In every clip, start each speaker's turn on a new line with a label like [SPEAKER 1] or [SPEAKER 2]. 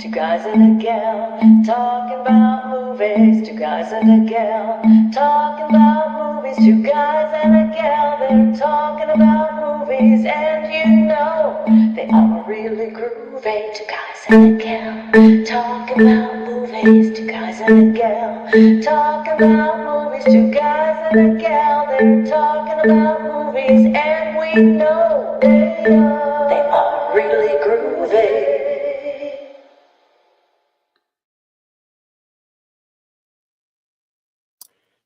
[SPEAKER 1] two guys and a gal, talking about movies. Two guys and a gal, talking about movies. Two guys and a gal, they're talking about movies. And you know, they are really groovy. Two guys and a gal, talking about movies. Two guys and a gal, talking about movies. Two guys and a gal, they're talking about movies. And we know they are really groovy.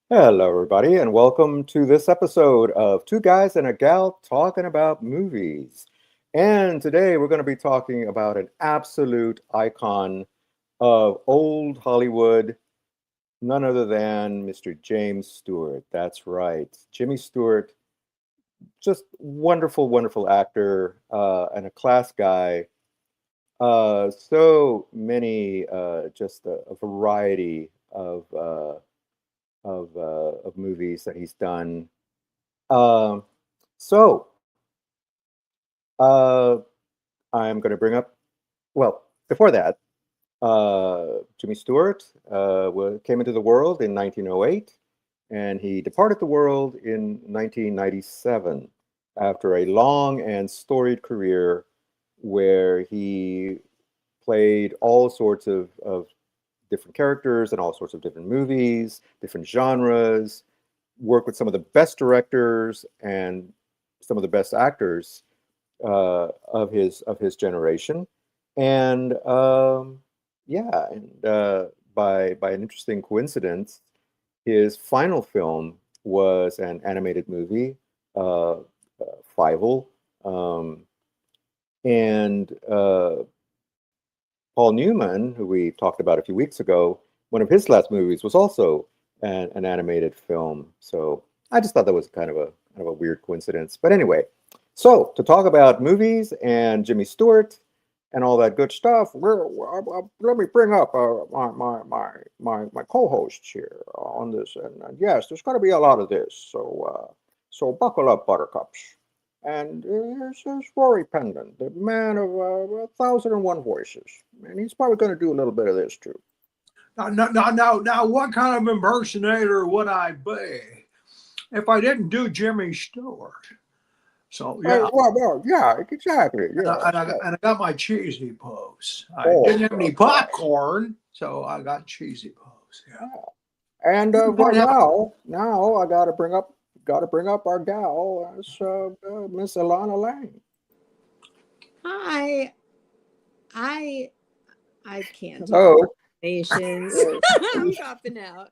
[SPEAKER 2] Hello, everybody, and welcome to this episode of Two Guys and a Gal Talking About Movies. And today we're going to be talking about an absolute icon of old Hollywood, none other than Mr. James Stewart. That's right. Jimmy Stewart, just wonderful, wonderful actor and a class guy. So many, just a variety of movies that he's done. Um, so uh, I'm going to bring up. Well, before that, Jimmy Stewart came into the world in 1908, and he departed the world in 1997 after a long and storied career where he played all sorts of different characters and all sorts of different movies, different genres, worked with some of the best directors and some of the best actors of his generation. And yeah, and by an interesting coincidence, his final film was an animated movie, Fievel, and Paul Newman, who we talked about a few weeks ago, one of his last movies was also an animated film. So I just thought that was kind of a weird coincidence. But anyway, so to talk about movies and Jimmy Stewart and all that good stuff, let me bring up my co-hosts here on this. And yes, there's going to be a lot of this. So buckle up, Buttercups. And here's Rory Pendon, the man of 1,001 voices. And he's probably going to do a little bit of this too.
[SPEAKER 3] Now, what kind of impersonator would I be if I didn't do Jimmy Stewart? So, yeah.
[SPEAKER 2] Well, yeah, exactly. Yeah.
[SPEAKER 3] And I got my cheesy pose. I didn't have any popcorn, so I got cheesy pose. Yeah.
[SPEAKER 2] And well, now I got to bring up our gal, Miss Ilana Lang.
[SPEAKER 4] Hi. I can't
[SPEAKER 2] Oh.
[SPEAKER 4] talk nations. I'm dropping out.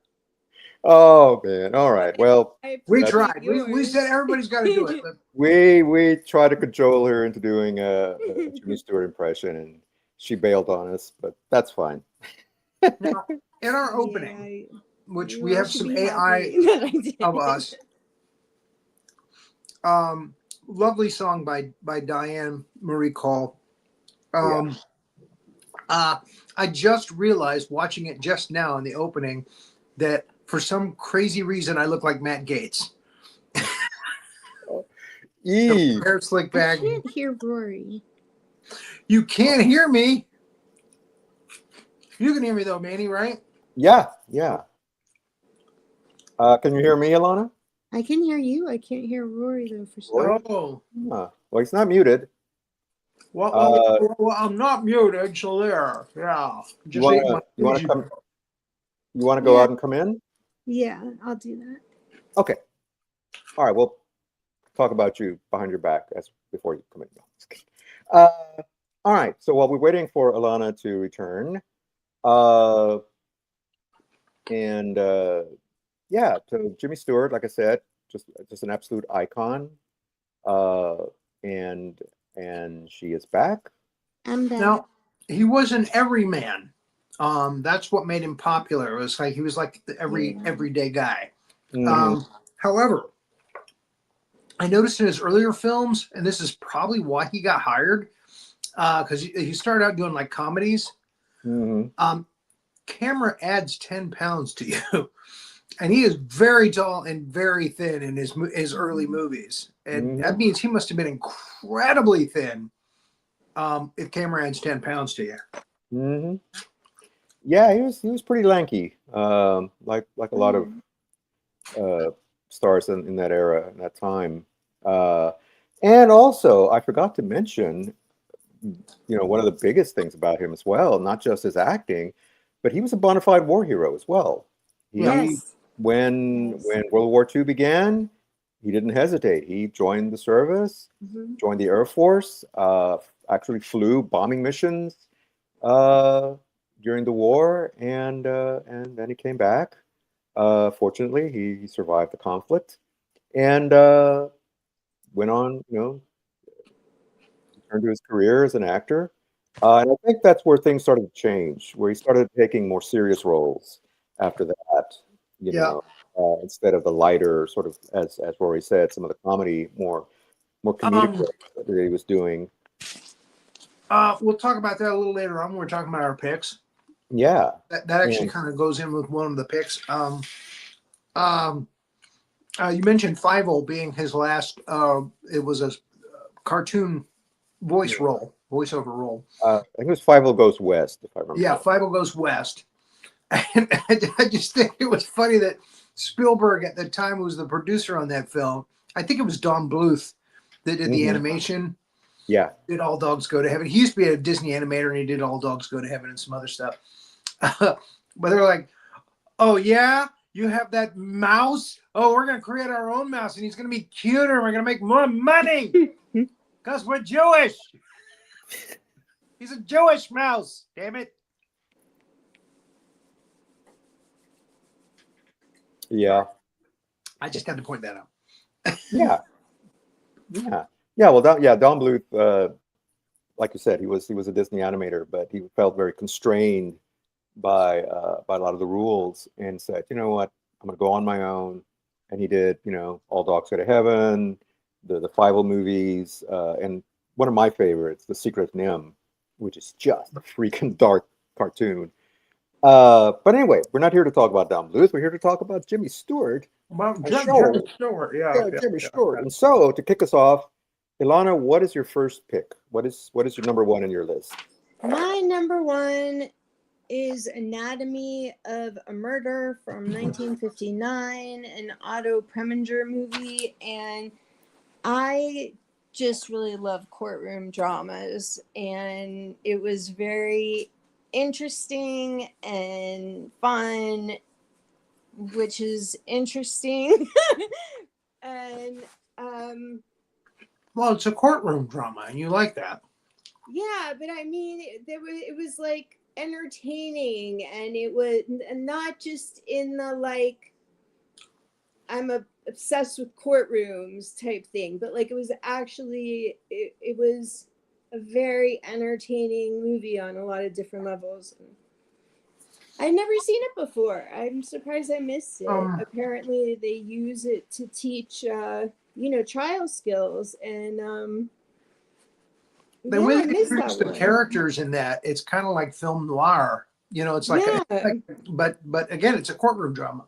[SPEAKER 2] Oh man! All right. Well,
[SPEAKER 3] we tried. We said everybody's got to do it.
[SPEAKER 2] We tried to cajole her into doing a Jimmy Stewart impression, and she bailed on us. But that's fine.
[SPEAKER 3] Now, in our opening, which we have some AI of us. Lovely song by Diane Marie Cole. I just realized watching it just now in the opening that for some crazy reason I look like Matt Gaetz. Hair slick back.
[SPEAKER 4] I can't hear Rory.
[SPEAKER 3] You can't hear me. You can hear me though, Manny, right?
[SPEAKER 2] Yeah. Can you hear me, Ilana?
[SPEAKER 4] I can hear you. I can't hear Rory though for some.
[SPEAKER 3] Oh.
[SPEAKER 2] Well, he's not muted.
[SPEAKER 3] Well, I'm not muted, so there. Yeah.
[SPEAKER 2] You want to go out and come in?
[SPEAKER 4] Yeah, I'll do that.
[SPEAKER 2] Okay. All right. We'll talk about you behind your back before you come in. All right. So while we're waiting for Ilana to return, yeah, so Jimmy Stewart, like I said, just an absolute icon, and she is back.
[SPEAKER 4] I'm back.
[SPEAKER 3] Now, he was an everyman. That's what made him popular. It was like he was like the everyday guy.
[SPEAKER 2] Mhm.
[SPEAKER 3] However, I noticed in his earlier films, and this is probably why he got hired, because he started out doing like comedies.
[SPEAKER 2] Mm-hmm.
[SPEAKER 3] Camera adds 10 pounds to you. And he is very tall and very thin in his early movies. And that means he must have been incredibly thin if camera adds 10 pounds to you.
[SPEAKER 2] Hmm. Yeah, he was pretty lanky, like a lot of stars in that era, in that time. Uh, and also, I forgot to mention, one of the biggest things about him as well, not just his acting, but he was a bona fide war hero as well.
[SPEAKER 3] Yeah.
[SPEAKER 2] He,
[SPEAKER 4] Yes.
[SPEAKER 2] when
[SPEAKER 4] Yes.
[SPEAKER 2] World War II began, he didn't hesitate. He joined the service,
[SPEAKER 4] Hmm.
[SPEAKER 2] joined the Air Force, actually flew bombing missions uh, during the war, and then he came back. Fortunately, he survived the conflict and went on, returned to his career as an actor. And I think that's where things started to change, where he started taking more serious roles after that, you
[SPEAKER 3] Yeah.
[SPEAKER 2] know, instead of the lighter sort of, as Rory said, some of the comedy, more comedic
[SPEAKER 3] Um,
[SPEAKER 2] roles that he was doing.
[SPEAKER 3] we'll talk about that a little later on when we're talking about our picks.
[SPEAKER 2] Yeah.
[SPEAKER 3] That actually
[SPEAKER 2] And
[SPEAKER 3] kind of goes in with one of the picks. Um, you mentioned Fievel being his last. It was a cartoon voiceover role.
[SPEAKER 2] I think it was Five O Goes West, if I remember
[SPEAKER 3] Yeah,
[SPEAKER 2] correctly.
[SPEAKER 3] Fievel Goes West, and I just think it was funny that Spielberg at the time was the producer on that film. I think it was Don Bluth that did the
[SPEAKER 2] Hmm.
[SPEAKER 3] animation.
[SPEAKER 2] Yeah.
[SPEAKER 3] Did All Dogs Go to Heaven? He used to be a Disney animator, and he did All Dogs Go to Heaven and some other stuff. But they're like, "Oh yeah, you have that mouse? Oh, we're gonna create our own mouse, and he's gonna be cuter. And we're gonna make more money because we're Jewish. He's a Jewish mouse. Damn it!"
[SPEAKER 2] Yeah.
[SPEAKER 3] I just had to point that out.
[SPEAKER 2] Yeah. Yeah. Yeah. Well, Don Bluth, like you said, he was a Disney animator, but he felt very constrained by a lot of the rules and said, you know what, I'm going to go on my own. And he did, All Dogs Go to Heaven, the Fievel movies, and one of my favorites, The Secret of Nim, which is just a freaking dark cartoon. But anyway, we're not here to talk about Don Bluth. We're here to talk about Jimmy Stewart,
[SPEAKER 3] Well,
[SPEAKER 2] a
[SPEAKER 3] Jimmy
[SPEAKER 2] show.
[SPEAKER 3] Stewart,
[SPEAKER 2] Yeah, Jimmy Stewart. And so to kick us off, Ilana, what is your first pick? What is your number one in your list?
[SPEAKER 4] My number one is Anatomy of a Murder from 1959, an Otto Preminger movie. And I just really love courtroom dramas. And it was very interesting and fun, which is interesting. And
[SPEAKER 3] Well, it's a courtroom drama, and you like that.
[SPEAKER 4] yeah, but I mean, it was like entertaining, and it was not just in the like obsessed with courtrooms type thing, but like it was actually it was a very entertaining movie on a lot of different levels. I've never seen it before. I'm surprised I missed it. Apparently, they use it to teach, trial skills, and
[SPEAKER 3] The
[SPEAKER 4] yeah,
[SPEAKER 3] way
[SPEAKER 4] I
[SPEAKER 3] they
[SPEAKER 4] missed that
[SPEAKER 3] introduce the
[SPEAKER 4] one.
[SPEAKER 3] characters in that, it's kind of like film noir. It's like,
[SPEAKER 4] Yeah,
[SPEAKER 3] but again, it's a courtroom drama.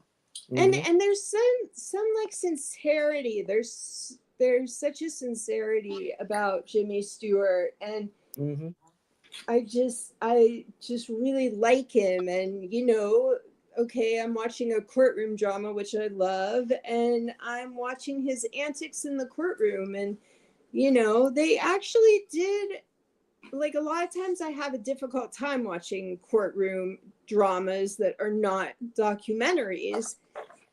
[SPEAKER 4] and
[SPEAKER 2] Mhm.
[SPEAKER 4] there's some like sincerity. There's such a sincerity about Jimmy Stewart, and
[SPEAKER 2] Mhm.
[SPEAKER 4] I just really like him. And okay, I'm watching a courtroom drama, which I love, and I'm watching his antics in the courtroom. And they actually did, like, a lot of times I have a difficult time watching courtroom dramas that are not documentaries,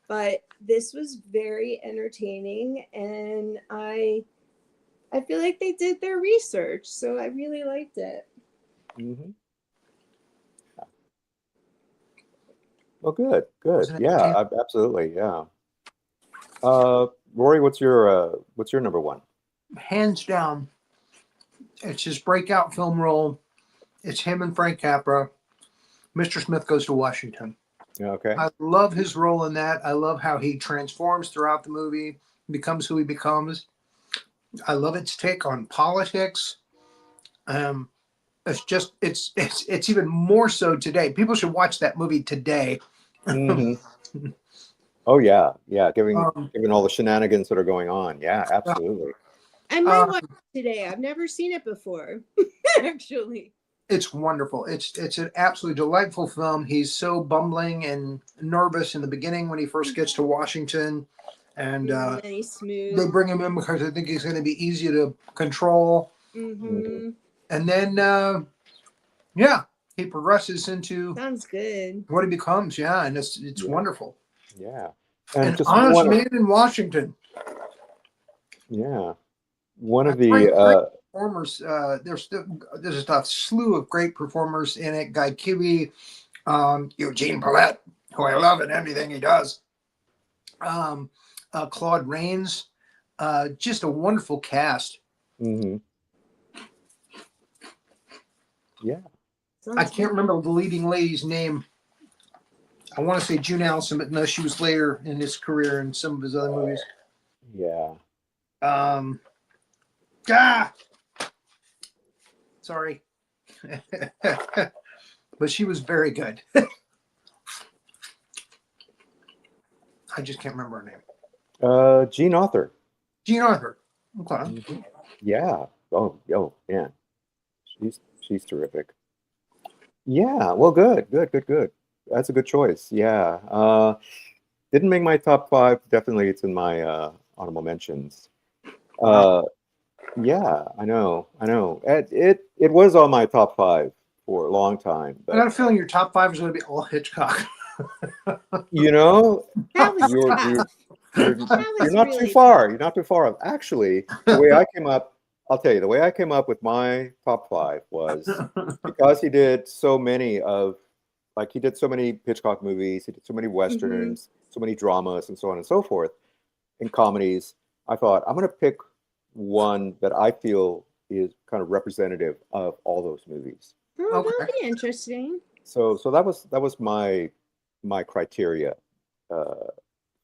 [SPEAKER 4] but this was very entertaining, and I feel like they did their research, so I really liked it.
[SPEAKER 2] Mhm. Oh, good, good.
[SPEAKER 3] Wasn't
[SPEAKER 2] Yeah,
[SPEAKER 3] it?
[SPEAKER 2] absolutely. Yeah. Rory, what's your number one?
[SPEAKER 3] Hands down, it's his breakout film role. It's him and Frank Capra. Mr. Smith Goes to Washington.
[SPEAKER 2] Yeah, okay.
[SPEAKER 3] I love his role in that. I love how he transforms throughout the movie, becomes who he becomes. I love its take on politics. Um, it's even more so today. People should watch that movie today.
[SPEAKER 2] Hmm. Oh yeah, yeah. Given
[SPEAKER 3] Um,
[SPEAKER 2] given all the shenanigans that are going on, yeah, absolutely.
[SPEAKER 4] I might
[SPEAKER 3] uh,
[SPEAKER 4] watch it today. I've never seen it before, actually.
[SPEAKER 3] It's wonderful. It's an absolutely delightful film. He's so bumbling and nervous in the beginning when he first gets to Washington, and
[SPEAKER 4] And then he's
[SPEAKER 3] they
[SPEAKER 4] smooth.
[SPEAKER 3] bring him in because they think he's going to be easy to control.
[SPEAKER 4] Mm-hmm.
[SPEAKER 3] And then, yeah, he progresses into
[SPEAKER 4] Sounds good.
[SPEAKER 3] what he becomes. Yeah, and it's
[SPEAKER 2] Yeah.
[SPEAKER 3] wonderful.
[SPEAKER 2] Yeah. And
[SPEAKER 3] An
[SPEAKER 2] just
[SPEAKER 3] honest
[SPEAKER 2] one of,
[SPEAKER 3] man in Washington.
[SPEAKER 2] yeah, one
[SPEAKER 3] I
[SPEAKER 2] of
[SPEAKER 3] find
[SPEAKER 2] the
[SPEAKER 3] great performers. There's a slew of great performers in it. Guy Kiwi, Eugene Paulette, who I love in everything he does. Claude Rains, just a wonderful cast.
[SPEAKER 2] mhm. Yeah.
[SPEAKER 3] I can't remember the leading lady's name. I want to say June Allison, but no, she was later in his career in some of his other movies.
[SPEAKER 2] Yeah.
[SPEAKER 3] Um, sorry, but she was very good. I just can't remember her name.
[SPEAKER 2] Jean Author.
[SPEAKER 3] Jean Arthur. Okay.
[SPEAKER 2] Mhm. Yeah. Oh, man. She's terrific. Yeah. Well, good. That's a good choice. Yeah. Didn't make my top five. Definitely, it's in my honorable mentions.
[SPEAKER 3] Wow.
[SPEAKER 2] Yeah, I know. It was on my top five for a long time,
[SPEAKER 3] I got a
[SPEAKER 2] but
[SPEAKER 3] feeling your top five is going to be all Hitchcock.
[SPEAKER 2] you know,
[SPEAKER 4] That was
[SPEAKER 2] you're
[SPEAKER 4] tough.
[SPEAKER 2] you're
[SPEAKER 4] That
[SPEAKER 2] you're
[SPEAKER 4] was
[SPEAKER 2] not too
[SPEAKER 4] really
[SPEAKER 2] far.
[SPEAKER 4] tough.
[SPEAKER 2] You're not too far. Actually, the way I came up, I'll tell you, the way I came up with my top five was because he did so many of, like, he did so many Hitchcock movies, he did so many westerns, so many dramas, and so on and so forth, and comedies. I thought I'm going to pick one that I feel is kind of representative of all those movies.
[SPEAKER 4] Oh,
[SPEAKER 3] Okay.
[SPEAKER 4] that'll be interesting.
[SPEAKER 2] So that was my criteria uh,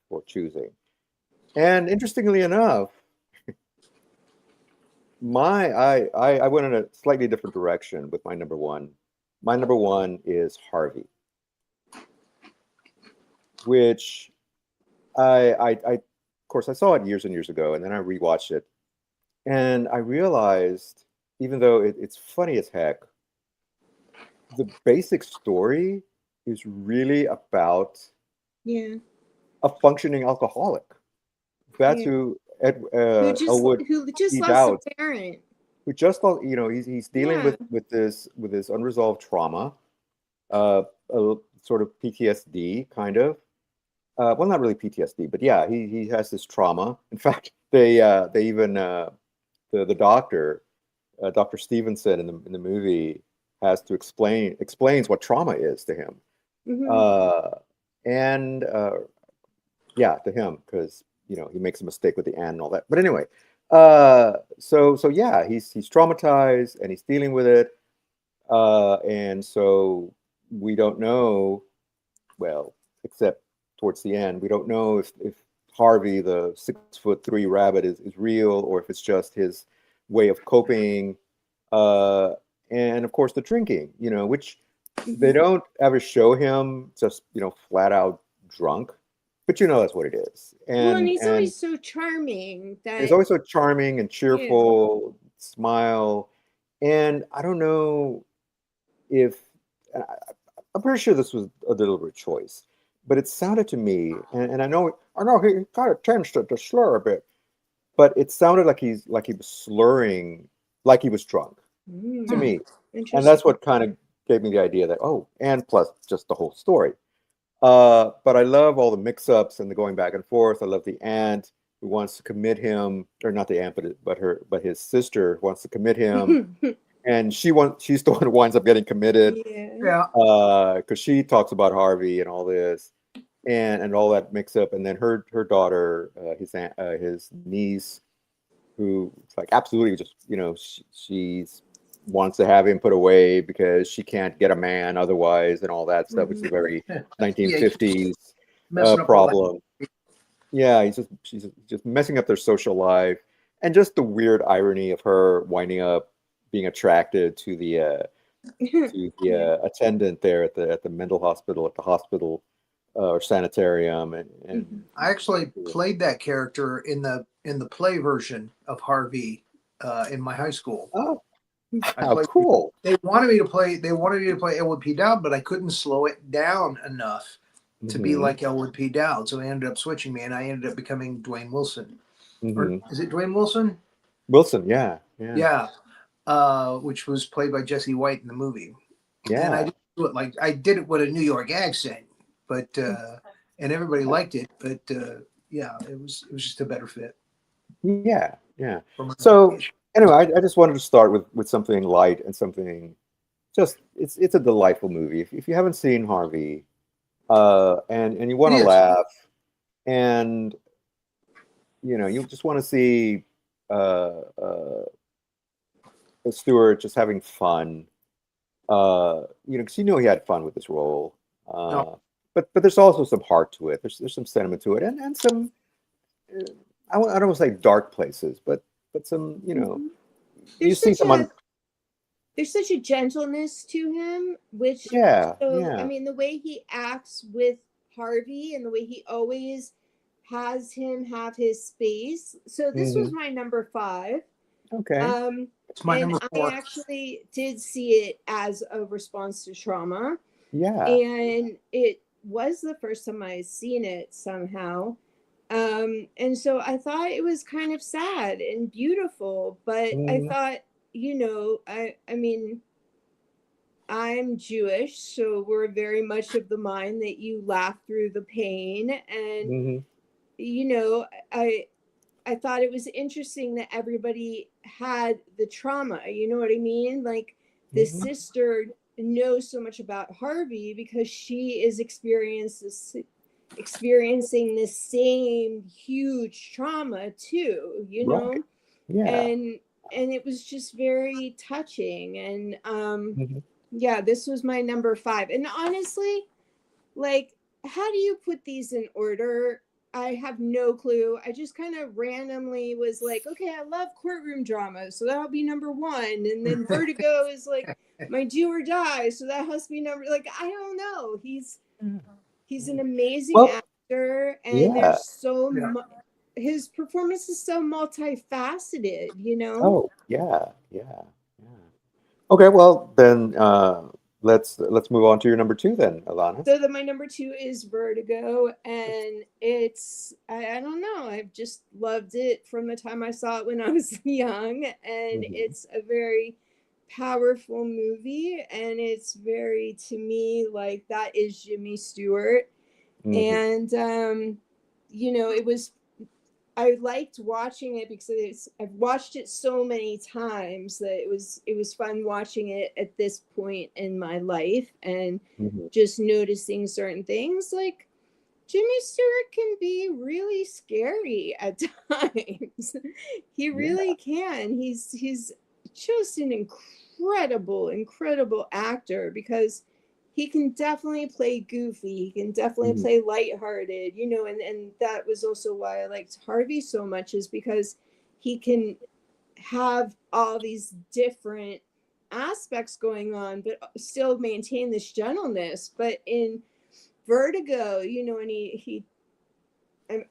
[SPEAKER 2] for choosing. And interestingly enough, I went in a slightly different direction with my number one. My number one is Harvey, which of course I saw it years and years ago, and then I rewatched it, and I realized, even though it's funny as heck, the basic story is really about
[SPEAKER 4] Yeah.
[SPEAKER 2] a functioning alcoholic. That's
[SPEAKER 4] Yeah.
[SPEAKER 2] who
[SPEAKER 4] Who
[SPEAKER 2] Elwood
[SPEAKER 4] just
[SPEAKER 2] E.
[SPEAKER 4] lost
[SPEAKER 2] Dowd,
[SPEAKER 4] a parent.
[SPEAKER 2] who just thought, he's dealing
[SPEAKER 4] Yeah.
[SPEAKER 2] with this unresolved trauma, uh, a sort of PTSD kind of. Well, not really PTSD, but yeah, he has this trauma. In fact, they even the doctor, Dr. Stevenson in the movie has to explains what trauma is to him,
[SPEAKER 4] Hmm.
[SPEAKER 2] uh, and yeah, to him, because he makes a mistake with the and and all that. But anyway, so yeah, he's traumatized and he's dealing with it, and so we don't know, well, except towards the end, we don't know if Harvey, the 6'3" rabbit, is real, or if it's just his way of coping. Uh, and of course, the drinking, which they don't ever show him just, flat out drunk, but that's what it is.
[SPEAKER 4] Well, and
[SPEAKER 2] And
[SPEAKER 4] he's
[SPEAKER 2] and
[SPEAKER 4] always so charming
[SPEAKER 2] he's
[SPEAKER 4] that
[SPEAKER 2] always so charming and
[SPEAKER 4] yeah.
[SPEAKER 2] cheerful, smile. And I don't know if I'm pretty sure this was a deliberate choice, but it sounded to me, and I know he kind of tends to slur a bit, but it sounded like he was slurring, like he was drunk to
[SPEAKER 3] Hmm.
[SPEAKER 2] me, and
[SPEAKER 4] Interesting.
[SPEAKER 2] that's what kind of gave me the idea that, oh, and plus just the whole story. But I love all the mix-ups and the going back and forth. I love the aunt who wants to commit him, or not the aunt, but his sister wants to commit him, and she's the one who winds up getting committed
[SPEAKER 4] Yeah.
[SPEAKER 3] Yeah.
[SPEAKER 2] because she talks about Harvey and all this, and all that mix up, and then her daughter, his niece, who it's like absolutely just she's wants to have him put away because she can't get a man otherwise, and all that stuff, which is a very
[SPEAKER 3] Yeah.
[SPEAKER 2] 1950s
[SPEAKER 3] Messing up all that.
[SPEAKER 2] problem. Yeah, she's just messing up their social life, and just the weird irony of her winding up being attracted to the attendant there at the mental hospital, or sanitarium, and
[SPEAKER 3] I actually played that character in the play version of Harvey in my high school.
[SPEAKER 2] oh,
[SPEAKER 3] I
[SPEAKER 2] How
[SPEAKER 3] played.
[SPEAKER 2] cool.
[SPEAKER 3] They wanted me to play. They wanted me to play Elwood P. Dowd, but I couldn't slow it down enough to be
[SPEAKER 2] Hmm.
[SPEAKER 3] like Elwood P. Dowd. So they ended up switching me, and I ended up becoming Dwayne Wilson. Or
[SPEAKER 2] Hmm.
[SPEAKER 3] is it Dwayne Wilson?
[SPEAKER 2] Wilson, yeah, yeah,
[SPEAKER 3] Yeah, which was played by Jesse White in the movie. And I
[SPEAKER 2] yeah,
[SPEAKER 3] didn't do it like I did it with a New York accent, but and everybody liked it. But yeah, it was just a better fit
[SPEAKER 2] yeah, yeah.
[SPEAKER 3] for my
[SPEAKER 2] So
[SPEAKER 3] age.
[SPEAKER 2] anyway, I just wanted to start with something light and something just it's a delightful movie. If you haven't seen Harvey, and you
[SPEAKER 3] It
[SPEAKER 2] want to
[SPEAKER 3] is.
[SPEAKER 2] laugh, and you just want to see Stewart just having fun. Because he had fun with this role.
[SPEAKER 3] No,
[SPEAKER 2] But there's also some heart to it. There's some sentiment to it, and some uh, I don't want to say dark places, but some
[SPEAKER 4] Mhm.
[SPEAKER 2] you
[SPEAKER 4] There's
[SPEAKER 2] see
[SPEAKER 4] such
[SPEAKER 2] some
[SPEAKER 4] a there's such a gentleness to him, which
[SPEAKER 2] yeah,
[SPEAKER 4] so I
[SPEAKER 2] yeah.
[SPEAKER 4] mean the way he acts with Harvey and the way he always has him have his space. So this was
[SPEAKER 2] Hmm.
[SPEAKER 4] my number five.
[SPEAKER 2] Okay.
[SPEAKER 4] Um,
[SPEAKER 3] it's my
[SPEAKER 4] and
[SPEAKER 3] number
[SPEAKER 4] I
[SPEAKER 3] 4.
[SPEAKER 4] actually did see it as a response to trauma.
[SPEAKER 2] Yeah.
[SPEAKER 4] And it was the first time I had seen it somehow. And so I thought it was kind of sad and beautiful, but I
[SPEAKER 2] Hmm.
[SPEAKER 4] thought, I mean, I'm Jewish, so we're very much of the mind that you laugh through the pain. And,
[SPEAKER 2] Hmm.
[SPEAKER 4] you know, I I thought it was interesting that everybody had the trauma. You know what I mean? Like the
[SPEAKER 2] Hmm.
[SPEAKER 4] sister knows so much about Harvey because she is experiencing the same huge trauma too,
[SPEAKER 2] Right. Yeah.
[SPEAKER 4] and it was just very touching. And
[SPEAKER 2] Hmm.
[SPEAKER 4] yeah, this was my number five. And honestly, like, how do you put these in order? I have no clue. I just kind of randomly was like, okay, I love courtroom drama, so that'll be number one. And then Vertigo is like my do or die, so that has to be number. Like, I don't know. He's an amazing
[SPEAKER 2] Well,
[SPEAKER 4] actor, and
[SPEAKER 2] yeah.
[SPEAKER 4] there's so
[SPEAKER 3] Yeah.
[SPEAKER 4] much. His performance is so multifaceted.
[SPEAKER 2] Oh, yeah, yeah, yeah. Okay, well then let's move on to your number two then, Alana.
[SPEAKER 4] So that my number two is Vertigo, and I don't know, I've just loved it from the time I saw it when I was young, and
[SPEAKER 2] Hmm.
[SPEAKER 4] it's a very powerful movie, and it's very, to me, like that is Jimmy Stewart.
[SPEAKER 2] Hmm.
[SPEAKER 4] And it was, I liked watching it because I've watched it so many times that it was fun watching it at this point in my life, and
[SPEAKER 2] Hmm.
[SPEAKER 4] just noticing certain things. Like Jimmy Stewart can be really scary at times. He
[SPEAKER 2] Yeah.
[SPEAKER 4] really can. He's just an incredible actor, because he can definitely play goofy. He can definitely
[SPEAKER 2] Hmm.
[SPEAKER 4] play lighthearted, and that was also why I liked Harvey so much, is because he can have all these different aspects going on, but still maintain this gentleness. But in Vertigo, and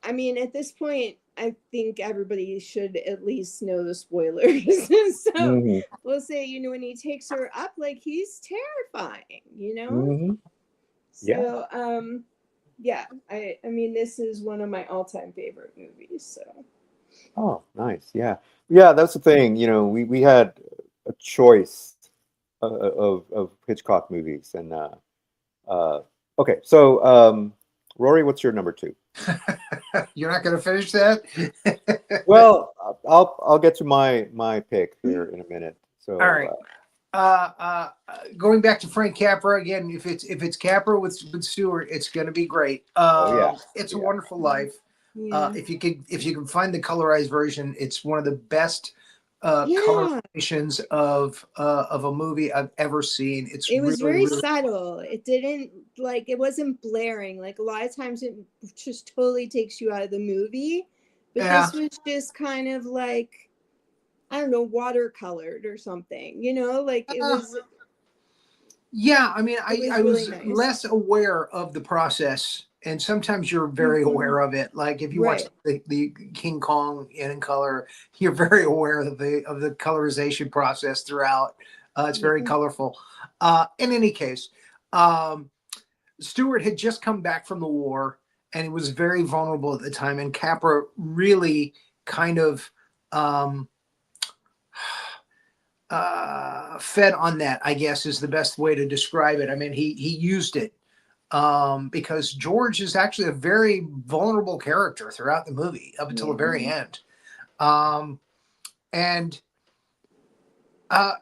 [SPEAKER 4] I mean, at this point, I think everybody should at least know the spoilers. So
[SPEAKER 2] Hmm.
[SPEAKER 4] we'll say, when he takes her up, like, he's terrifying.
[SPEAKER 2] Hmm. Yeah.
[SPEAKER 4] So yeah, I mean, this is one of my all-time favorite movies. So
[SPEAKER 2] Oh, nice. Yeah. Yeah, that's the thing. We had a choice of Hitchcock movies, and uh, okay. So, Rory, what's your number two?
[SPEAKER 3] You're not going to finish that?
[SPEAKER 2] Well, I'll get to my pick here in a minute.
[SPEAKER 3] All
[SPEAKER 2] So,
[SPEAKER 3] right. Going back to Frank Capra again. If it's Capra with Stewart, it's going to be great.
[SPEAKER 2] oh yeah,
[SPEAKER 3] It's a
[SPEAKER 2] yeah.
[SPEAKER 3] Wonderful Life.
[SPEAKER 4] yeah,
[SPEAKER 3] If you can find the colorized version, it's one of the best
[SPEAKER 4] yeah.
[SPEAKER 3] colorizations of a movie I've ever seen. It's
[SPEAKER 4] It was
[SPEAKER 3] really,
[SPEAKER 4] very
[SPEAKER 3] really.
[SPEAKER 4] subtle. It didn't, like, it wasn't blaring. Like, a lot of times it just totally takes you out of the movie. But
[SPEAKER 3] Yeah.
[SPEAKER 4] this was just kind of like, I don't know, watercolored or something, like it
[SPEAKER 3] Uh,
[SPEAKER 4] was,
[SPEAKER 3] Yeah, I mean,
[SPEAKER 4] It was
[SPEAKER 3] I was
[SPEAKER 4] really nice.
[SPEAKER 3] less aware of the process, and sometimes you're very aware of it. Like if you watch
[SPEAKER 4] Right.
[SPEAKER 3] the King Kong in color, you're very aware of the colorization process throughout. It's very
[SPEAKER 4] Yeah.
[SPEAKER 3] colorful. In any case, Stewart had just come back from the war, and he was very vulnerable at the time. And Capra really kind of um, fed on that, I guess, is the best way to describe it. I mean, he used it because George is actually a very vulnerable character throughout the movie up until the very end, and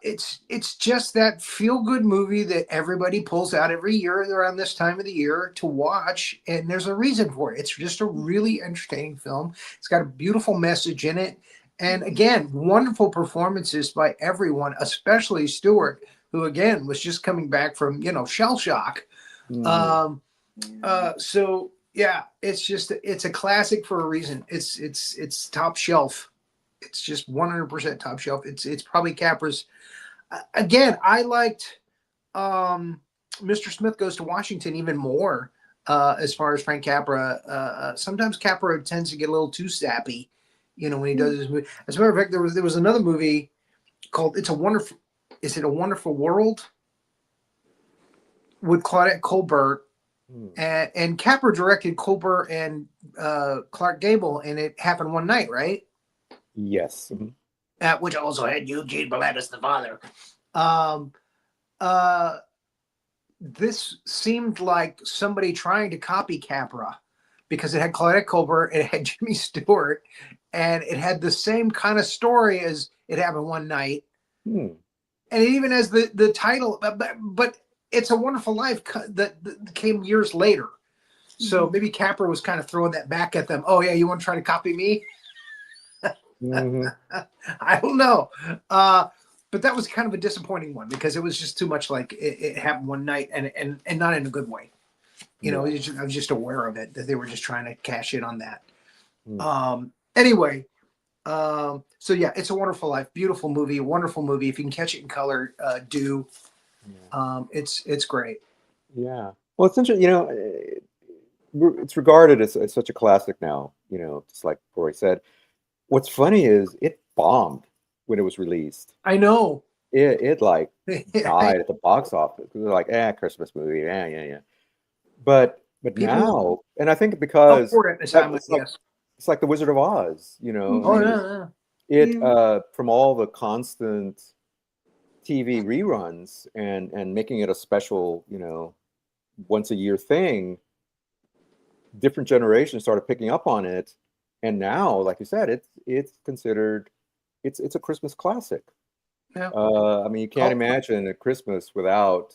[SPEAKER 3] it's just that feel good movie that everybody pulls out every year around this time of the year to watch, and there's a reason for it. It's just a really entertaining film. It's got a beautiful message in it. And again, wonderful performances by everyone, especially Stewart, who again was just coming back from shell shock. So yeah, it's a classic for a reason. It's top shelf. It's just 100% top shelf. It's probably Capra's. Again, I liked Mr. Smith Goes to Washington even more as far as Frank Capra. Sometimes Capra tends to get a little too sappy, when he does his movie. As a matter of fact, there was another movie called Is It a Wonderful World? With Claudette Colbert. And Capra directed Colbert and Clark Gable, and it happened one night, right?
[SPEAKER 2] Yes.
[SPEAKER 3] Which also had Eugene Ballett as the father. This seemed like somebody trying to copy Capra because it had Claudette Colbert, it had Jimmy Stewart, and it had the same kind of story as It Happened One Night. And it even has the title, but It's a Wonderful Life that came years later. So maybe Capra was kind of throwing that back at them. Oh, yeah, you want to try to copy me? I don't know. But that was kind of a disappointing one because it was just too much like it happened one night and not in a good way. I was just aware of it, that they were just trying to cash in on that. Anyway, so yeah, It's a Wonderful Life. Beautiful movie, wonderful movie. If you can catch it in color, do. It's great.
[SPEAKER 2] Yeah. Well, it's interesting, it's regarded as such a classic now, just like Corey said. What's funny is it bombed when it was released.
[SPEAKER 3] I know.
[SPEAKER 2] It like died at the box office. They're like, Christmas movie, yeah. But now, and I think because it's like the Wizard of Oz, It from all the constant TV reruns and making it a special, once a year thing, different generations started picking up on it. And now, like you said, it's considered it's a Christmas classic.
[SPEAKER 3] Yeah.
[SPEAKER 2] I mean, you can't imagine a Christmas without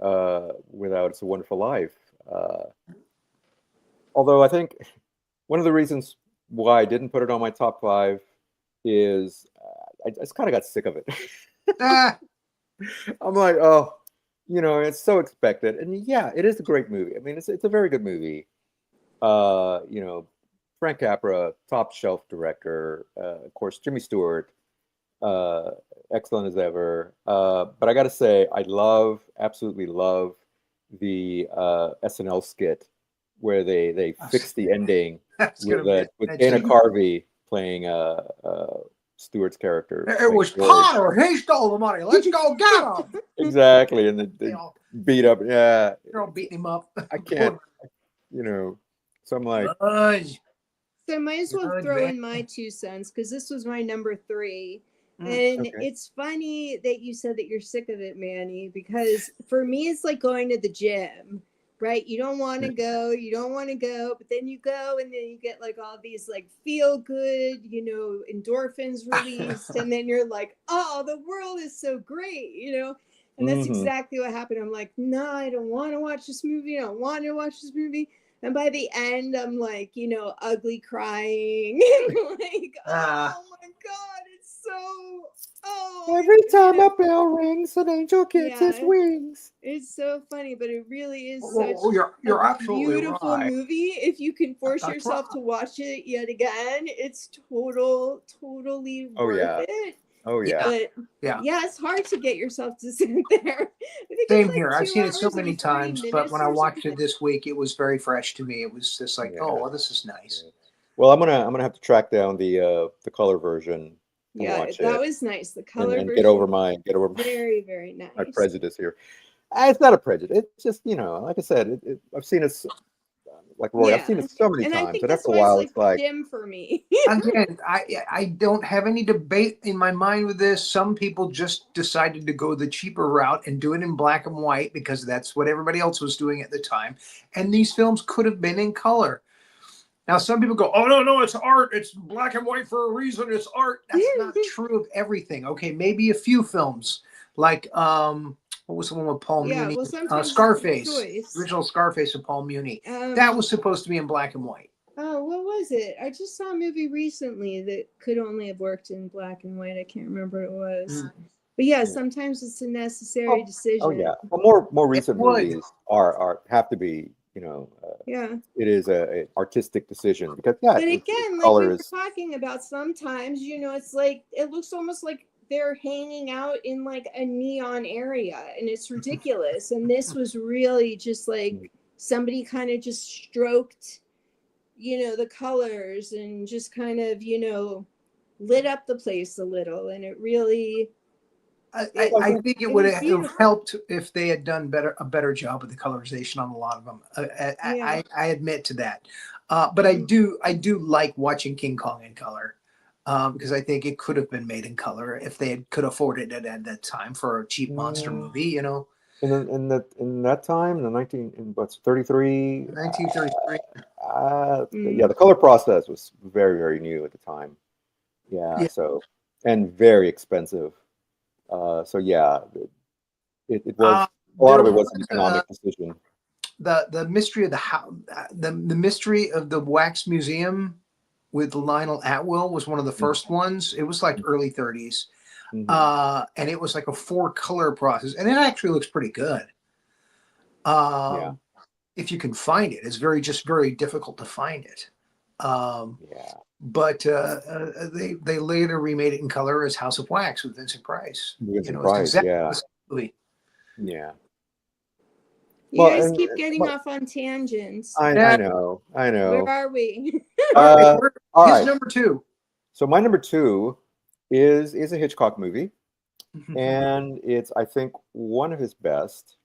[SPEAKER 2] It's a Wonderful Life. Although I think one of the reasons why I didn't put it on my top 5 is I just kind of got sick of it. I'm like, it's so expected. And yeah, it is a great movie. I mean, it's a very good movie. Frank Capra, top shelf director. Of course, Jimmy Stewart, excellent as ever. But I got to say, I absolutely love the SNL skit where they fixed the ending with Dana Carvey playing Stewart's character.
[SPEAKER 3] It was Potter. He stole the money. Let's go get him.
[SPEAKER 2] Exactly, and they beat up. Yeah,
[SPEAKER 3] they're all beating him up.
[SPEAKER 2] I can't. So I'm like.
[SPEAKER 4] So I might as well throw in my 2 cents because this was my number 3. And it's funny that you said that you're sick of it, Manny, because for me, it's like going to the gym, right? You don't want to go, but then you go and then you get like all these like feel good, endorphins released. And then you're like, oh, the world is so great, And that's exactly what happened. I'm like, no, I don't want to watch this movie. I don't want to watch this movie. And by the end, I'm like, ugly crying. Like, oh my God, it's so,
[SPEAKER 2] every time a bell rings, an angel gets his wings.
[SPEAKER 4] It's so funny, but it really is
[SPEAKER 3] you're
[SPEAKER 4] a
[SPEAKER 3] absolutely
[SPEAKER 4] beautiful
[SPEAKER 3] right.
[SPEAKER 4] movie. If you can force yourself to watch it yet again, it's totally worth it.
[SPEAKER 2] Oh yeah.
[SPEAKER 4] But
[SPEAKER 3] Yeah.
[SPEAKER 4] yeah, it's hard to get yourself to sit there. I think
[SPEAKER 3] Same
[SPEAKER 4] it's
[SPEAKER 3] here.
[SPEAKER 4] like
[SPEAKER 3] I've
[SPEAKER 4] 2
[SPEAKER 3] seen it so
[SPEAKER 4] hours and
[SPEAKER 3] many
[SPEAKER 4] 40
[SPEAKER 3] times, but
[SPEAKER 4] minutes
[SPEAKER 3] when I
[SPEAKER 4] or
[SPEAKER 3] watched
[SPEAKER 4] something.
[SPEAKER 3] it this week, it was very fresh to me. It was just like,
[SPEAKER 2] Yeah.
[SPEAKER 3] oh, well, this is nice.
[SPEAKER 2] Yeah. Well, I'm gonna have to track down the color version and
[SPEAKER 4] Yeah,
[SPEAKER 2] watch
[SPEAKER 4] that
[SPEAKER 2] it
[SPEAKER 4] was nice. The color
[SPEAKER 2] and
[SPEAKER 4] version,
[SPEAKER 2] get over my,
[SPEAKER 4] very, very
[SPEAKER 2] my
[SPEAKER 4] nice.
[SPEAKER 2] prejudice here. It's not a prejudice. It's just, you know, like I said, I've seen it like Roy. I've seen
[SPEAKER 4] Yeah.
[SPEAKER 2] it so many
[SPEAKER 4] And I
[SPEAKER 2] times,
[SPEAKER 4] think
[SPEAKER 2] and
[SPEAKER 4] that's
[SPEAKER 2] after a
[SPEAKER 4] why it's
[SPEAKER 2] while,
[SPEAKER 4] like
[SPEAKER 2] it's like,
[SPEAKER 4] dim for me.
[SPEAKER 3] Again, I don't have any debate in my mind with this. Some people just decided to go the cheaper route and do it in black and white because that's what everybody else was doing at the time. And these films could have been in color. Now, some people go, oh, no, it's art. It's black and white for a reason. It's art. That's not true of everything. Okay, maybe a few films like, what was the one with Paul
[SPEAKER 4] Yeah,
[SPEAKER 3] Muni?
[SPEAKER 4] well, sometimes it's a
[SPEAKER 3] Scarface,
[SPEAKER 4] choice.
[SPEAKER 3] original Scarface with Paul Muni. That was supposed to be in black and white.
[SPEAKER 4] Oh, what was it? I just saw a movie recently that could only have worked in black and white. I can't remember what it was. But yeah, sometimes it's a necessary decision.
[SPEAKER 2] oh yeah. Well, more recent
[SPEAKER 3] would.
[SPEAKER 2] movies are have to be, you know,
[SPEAKER 4] Yeah.
[SPEAKER 2] it is a artistic decision because yeah,
[SPEAKER 4] But again, like we
[SPEAKER 2] color
[SPEAKER 4] were
[SPEAKER 2] is
[SPEAKER 4] talking about, sometimes, you know, it's like it looks almost like they're hanging out in like a neon area and it's ridiculous. And this was really just like somebody kind of just stroked, you know, the colors and just kind of, you know, lit up the place a little. And it really,
[SPEAKER 3] I think it
[SPEAKER 4] it
[SPEAKER 3] would
[SPEAKER 4] was
[SPEAKER 3] have
[SPEAKER 4] beautiful.
[SPEAKER 3] helped if they had done a better job with the colorization on a lot of them.
[SPEAKER 4] Yeah.
[SPEAKER 3] I admit to that, but I do like watching King Kong in color because I think it could have been made in color if they could afford it at that time for a cheap monster movie. You know,
[SPEAKER 2] in that time, the 33.
[SPEAKER 3] 1933.
[SPEAKER 2] Yeah, the color process was very, very new at the time. Yeah,
[SPEAKER 3] Yeah.
[SPEAKER 2] so and very expensive. So yeah, it was a lot of it was an economic decision.
[SPEAKER 3] The mystery of the how the mystery of the wax museum with Lionel Atwill was one of the first ones. It was like early 30s. And it was like a 4-color process, and it actually looks pretty good.
[SPEAKER 2] Yeah.
[SPEAKER 3] If you can find it, it's very difficult to find it.
[SPEAKER 2] Yeah.
[SPEAKER 3] But they later remade it in color as House of Wax with Vincent Price.
[SPEAKER 2] Vincent
[SPEAKER 3] It's
[SPEAKER 2] Price,
[SPEAKER 3] exactly
[SPEAKER 2] yeah.
[SPEAKER 3] the same movie.
[SPEAKER 2] Yeah.
[SPEAKER 4] You
[SPEAKER 2] Well,
[SPEAKER 4] guys
[SPEAKER 2] and-
[SPEAKER 4] keep getting
[SPEAKER 2] well,
[SPEAKER 4] off on tangents.
[SPEAKER 2] I know.
[SPEAKER 4] Where are we?
[SPEAKER 3] All
[SPEAKER 2] All
[SPEAKER 3] right,
[SPEAKER 2] right.
[SPEAKER 3] his number 2.
[SPEAKER 2] So my number 2 is a Hitchcock movie, and it's I think one of his best,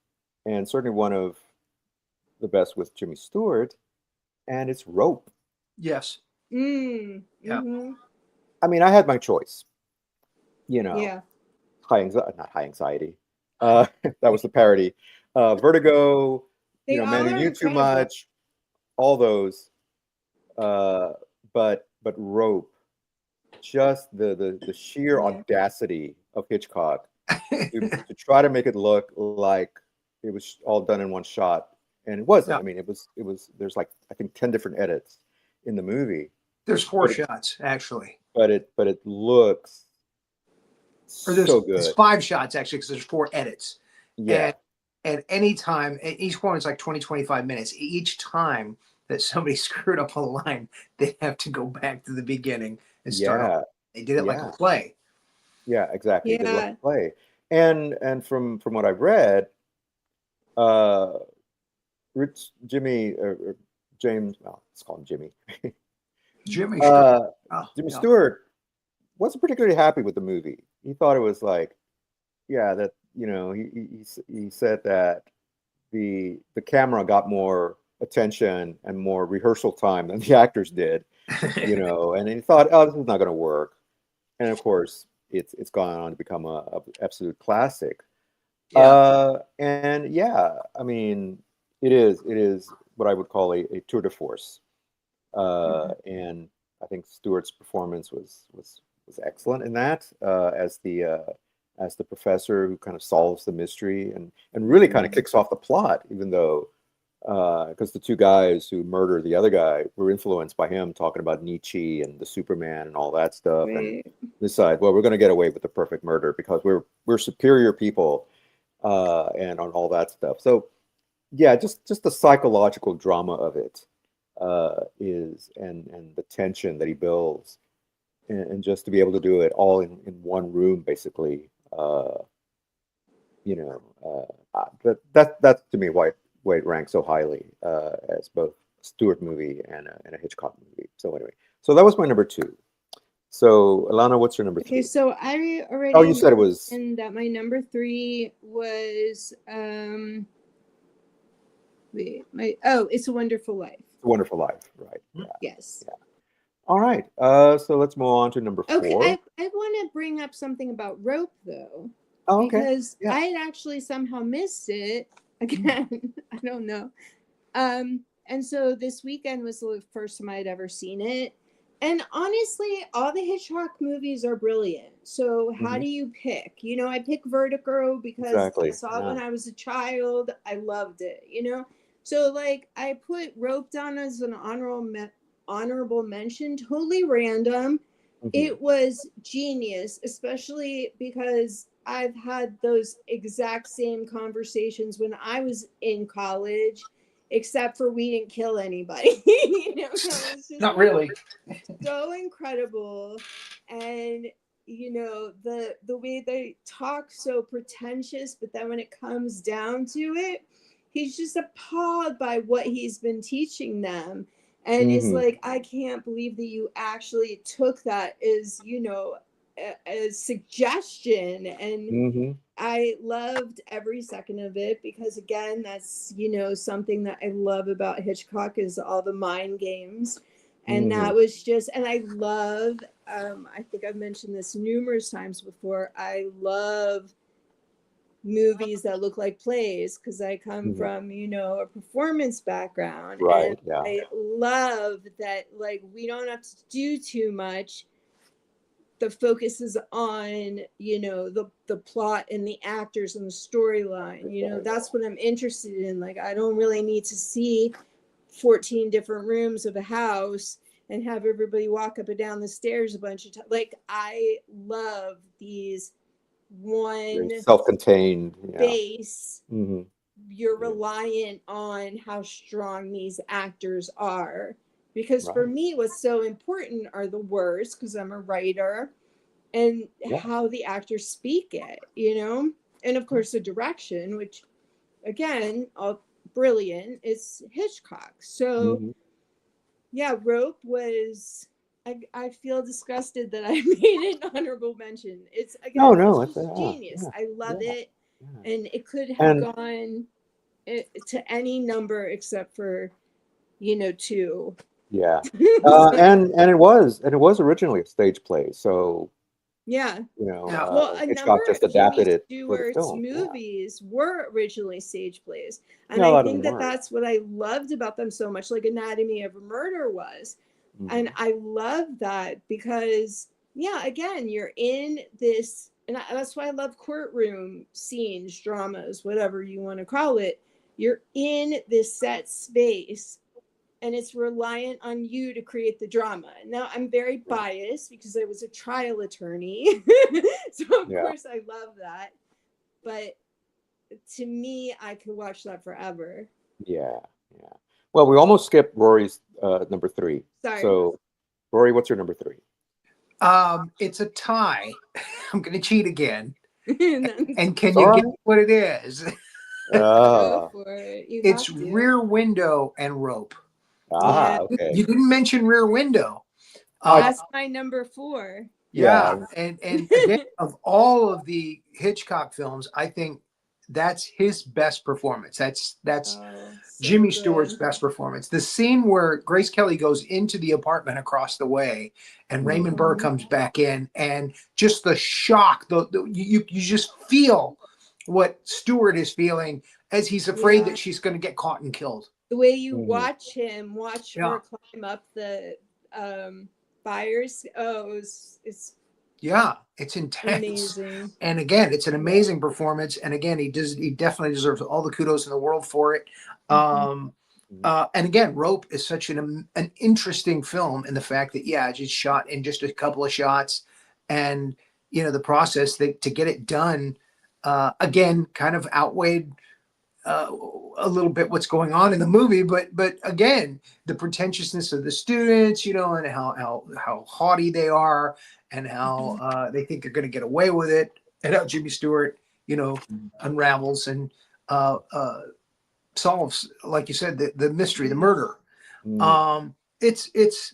[SPEAKER 2] and certainly one of the best with Jimmy Stewart, and it's Rope.
[SPEAKER 3] Yes.
[SPEAKER 4] Yeah.
[SPEAKER 2] I mean, I had my choice. You know,
[SPEAKER 4] Yeah.
[SPEAKER 2] not high anxiety. That was the parody. Vertigo.
[SPEAKER 4] They
[SPEAKER 2] You know,
[SPEAKER 4] all
[SPEAKER 2] Man Who
[SPEAKER 4] are
[SPEAKER 2] Knew Too
[SPEAKER 4] incredible.
[SPEAKER 2] Much. All those. But Rope. Just the sheer
[SPEAKER 4] Yeah.
[SPEAKER 2] audacity of Hitchcock to try to make it look like it was all done in one shot, and it wasn't.
[SPEAKER 3] Yeah.
[SPEAKER 2] I mean, it was. There's like I think 10 different edits in the movie,
[SPEAKER 3] There's 4
[SPEAKER 2] But it-
[SPEAKER 3] shots actually,
[SPEAKER 2] but it looks
[SPEAKER 3] or there's
[SPEAKER 2] so good.
[SPEAKER 3] it's 5 shots actually because there's 4 edits.
[SPEAKER 2] Yeah,
[SPEAKER 3] And at any time, each one is like 20-25 minutes. Each time that somebody screwed up a line, they have to go back to the beginning and start
[SPEAKER 2] yeah,
[SPEAKER 3] over. They did it like
[SPEAKER 2] yeah.
[SPEAKER 3] a play.
[SPEAKER 2] yeah, exactly. They
[SPEAKER 4] Yeah.
[SPEAKER 2] love to play, and from what I've read, Jimmy or James, well, let's call him Jimmy.
[SPEAKER 3] Jimmy
[SPEAKER 2] Jimmy
[SPEAKER 3] yeah.
[SPEAKER 2] Stewart wasn't particularly happy with the movie. He thought it was like, yeah, that you know, he said that the camera got more attention and more rehearsal time than the actors did, you know, and he thought, oh, this is not going to work. And of course, it's gone on to become a absolute classic.
[SPEAKER 3] Yeah.
[SPEAKER 2] And yeah, I mean, it is what I would call a tour de force. And I think Stewart's performance was excellent in that as the professor who kind of solves the mystery and really kind of kicks off the plot, even though because the 2 guys who murder the other guy were influenced by him talking about Nietzsche and the Superman and all that stuff,
[SPEAKER 4] Right.
[SPEAKER 2] and decide, well, we're going to get away with the perfect murder because we're superior people, and on all that stuff. So yeah, just the psychological drama of it is and the tension that he builds and just to be able to do it all in one room, basically, you know, that's to me why it ranks so highly as both a Stewart movie and a Hitchcock movie. So anyway, so that was my number two. So Alana, what's your number
[SPEAKER 4] Okay,
[SPEAKER 2] three?
[SPEAKER 4] so I already
[SPEAKER 2] Oh, you said it was
[SPEAKER 4] mentioned that my number three was It's a Wonderful Life.
[SPEAKER 2] It's a Wonderful Life, right? Yeah.
[SPEAKER 4] Yes.
[SPEAKER 2] Yeah. All right. So let's move on to number
[SPEAKER 4] Okay,
[SPEAKER 2] four.
[SPEAKER 4] I want to bring up something about Rope though,
[SPEAKER 2] Oh, okay.
[SPEAKER 4] because
[SPEAKER 2] Yeah.
[SPEAKER 4] I had actually somehow missed it again. I don't know. And so this weekend was the first time I'd ever seen it. And honestly, all the Hitchcock movies are brilliant. So how do you pick? You know, I pick Vertigo because I
[SPEAKER 2] Exactly.
[SPEAKER 4] saw it
[SPEAKER 2] Yeah.
[SPEAKER 4] when I was a child. I loved it, you know? So like I put Rope down as an honorable mention, totally random. It was genius, especially because I've had those exact same conversations when I was in college, except for we didn't kill anybody. You know, so it's just
[SPEAKER 3] Not really.
[SPEAKER 4] so incredible. And you know, the way they talk so pretentious, but then when it comes down to it, he's just appalled by what he's been teaching them. And it's like, I can't believe that you actually took that as, you know, a suggestion. And I loved every second of it because, again, that's, you know, something that I love about Hitchcock is all the mind games. And that was just, and I love, I think I've mentioned this numerous times before, I love movies that look like plays because I come from, you know, a performance background.
[SPEAKER 2] Right.
[SPEAKER 4] And
[SPEAKER 2] Yeah.
[SPEAKER 4] I love that, like, we don't have to do too much. The focus is on, you know, the plot and the actors and the storyline. You know, that's what I'm interested in. Like, I don't really need to see 14 different rooms of a house and have everybody walk up and down the stairs a bunch of times. Like, I love these one
[SPEAKER 2] Very self-contained. Yeah.
[SPEAKER 4] base. You're reliant on how strong these actors are. Because for me, what's so important are the words, because I'm a writer, and how the actors speak it, you know? And of course, the direction, which, again, all brilliant. It's Hitchcock. So, yeah, Rope was... I feel disgusted that I made an honorable mention. It's, again, it's just genius. I love it. And it could have gone to any number except for, you know, two.
[SPEAKER 2] Yeah. And it was originally a stage play. So
[SPEAKER 4] yeah,
[SPEAKER 2] you know,
[SPEAKER 4] well, a
[SPEAKER 2] Hitchcock
[SPEAKER 4] number
[SPEAKER 2] just
[SPEAKER 4] of
[SPEAKER 2] adapted
[SPEAKER 4] Jimmy
[SPEAKER 2] it for the
[SPEAKER 4] Stewart's
[SPEAKER 2] film.
[SPEAKER 4] movies were originally stage plays, and
[SPEAKER 2] Yeah, a
[SPEAKER 4] I
[SPEAKER 2] lot of
[SPEAKER 4] think
[SPEAKER 2] them
[SPEAKER 4] that
[SPEAKER 2] were.
[SPEAKER 4] that's what I loved about them so much, like Anatomy of a Murder was. And I love that because, yeah, again, you're in this, and that's why I love courtroom scenes, dramas, whatever you want to call it. You're in this set space, and it's reliant on you to create the drama. Now, I'm very biased because I was a trial attorney, so of course I love that. But to me, I could watch that forever.
[SPEAKER 2] Yeah, yeah. Well, we almost skipped Rory's number three.
[SPEAKER 4] Sorry.
[SPEAKER 2] So, Rory, what's your number three?
[SPEAKER 3] It's a tie. I'm going to cheat again. And can
[SPEAKER 2] It's
[SPEAKER 3] you
[SPEAKER 2] all
[SPEAKER 3] guess
[SPEAKER 2] right.
[SPEAKER 3] what it is?
[SPEAKER 4] Go for it. You
[SPEAKER 3] It's
[SPEAKER 4] have to.
[SPEAKER 3] Rear Window and Rope.
[SPEAKER 2] Okay.
[SPEAKER 3] You didn't mention Rear Window.
[SPEAKER 4] That's my number 4.
[SPEAKER 3] Yeah. And again, of all of the Hitchcock films, I think that's his best performance. That's Jimmy Stewart's best performance. The scene where Grace Kelly goes into the apartment across the way and Raymond Burr comes back in, and just the shock, you just feel what Stewart is feeling as he's afraid that she's going to get caught and killed.
[SPEAKER 4] The way you watch her climb up the fires. Oh, it's
[SPEAKER 3] intense.
[SPEAKER 4] Amazing.
[SPEAKER 3] And again, it's an amazing performance. And again, he definitely deserves all the kudos in the world for it. And again, Rope is such an interesting film in the fact that, it's shot in just a couple of shots, and, you know, the process to get it done, again, kind of outweighed a little bit what's going on in the movie, but again, the pretentiousness of the students, you know, and how haughty they are, and how they think they're going to get away with it, and how Jimmy Stewart, you know, unravels and solves, like you said, the mystery, the murder. It's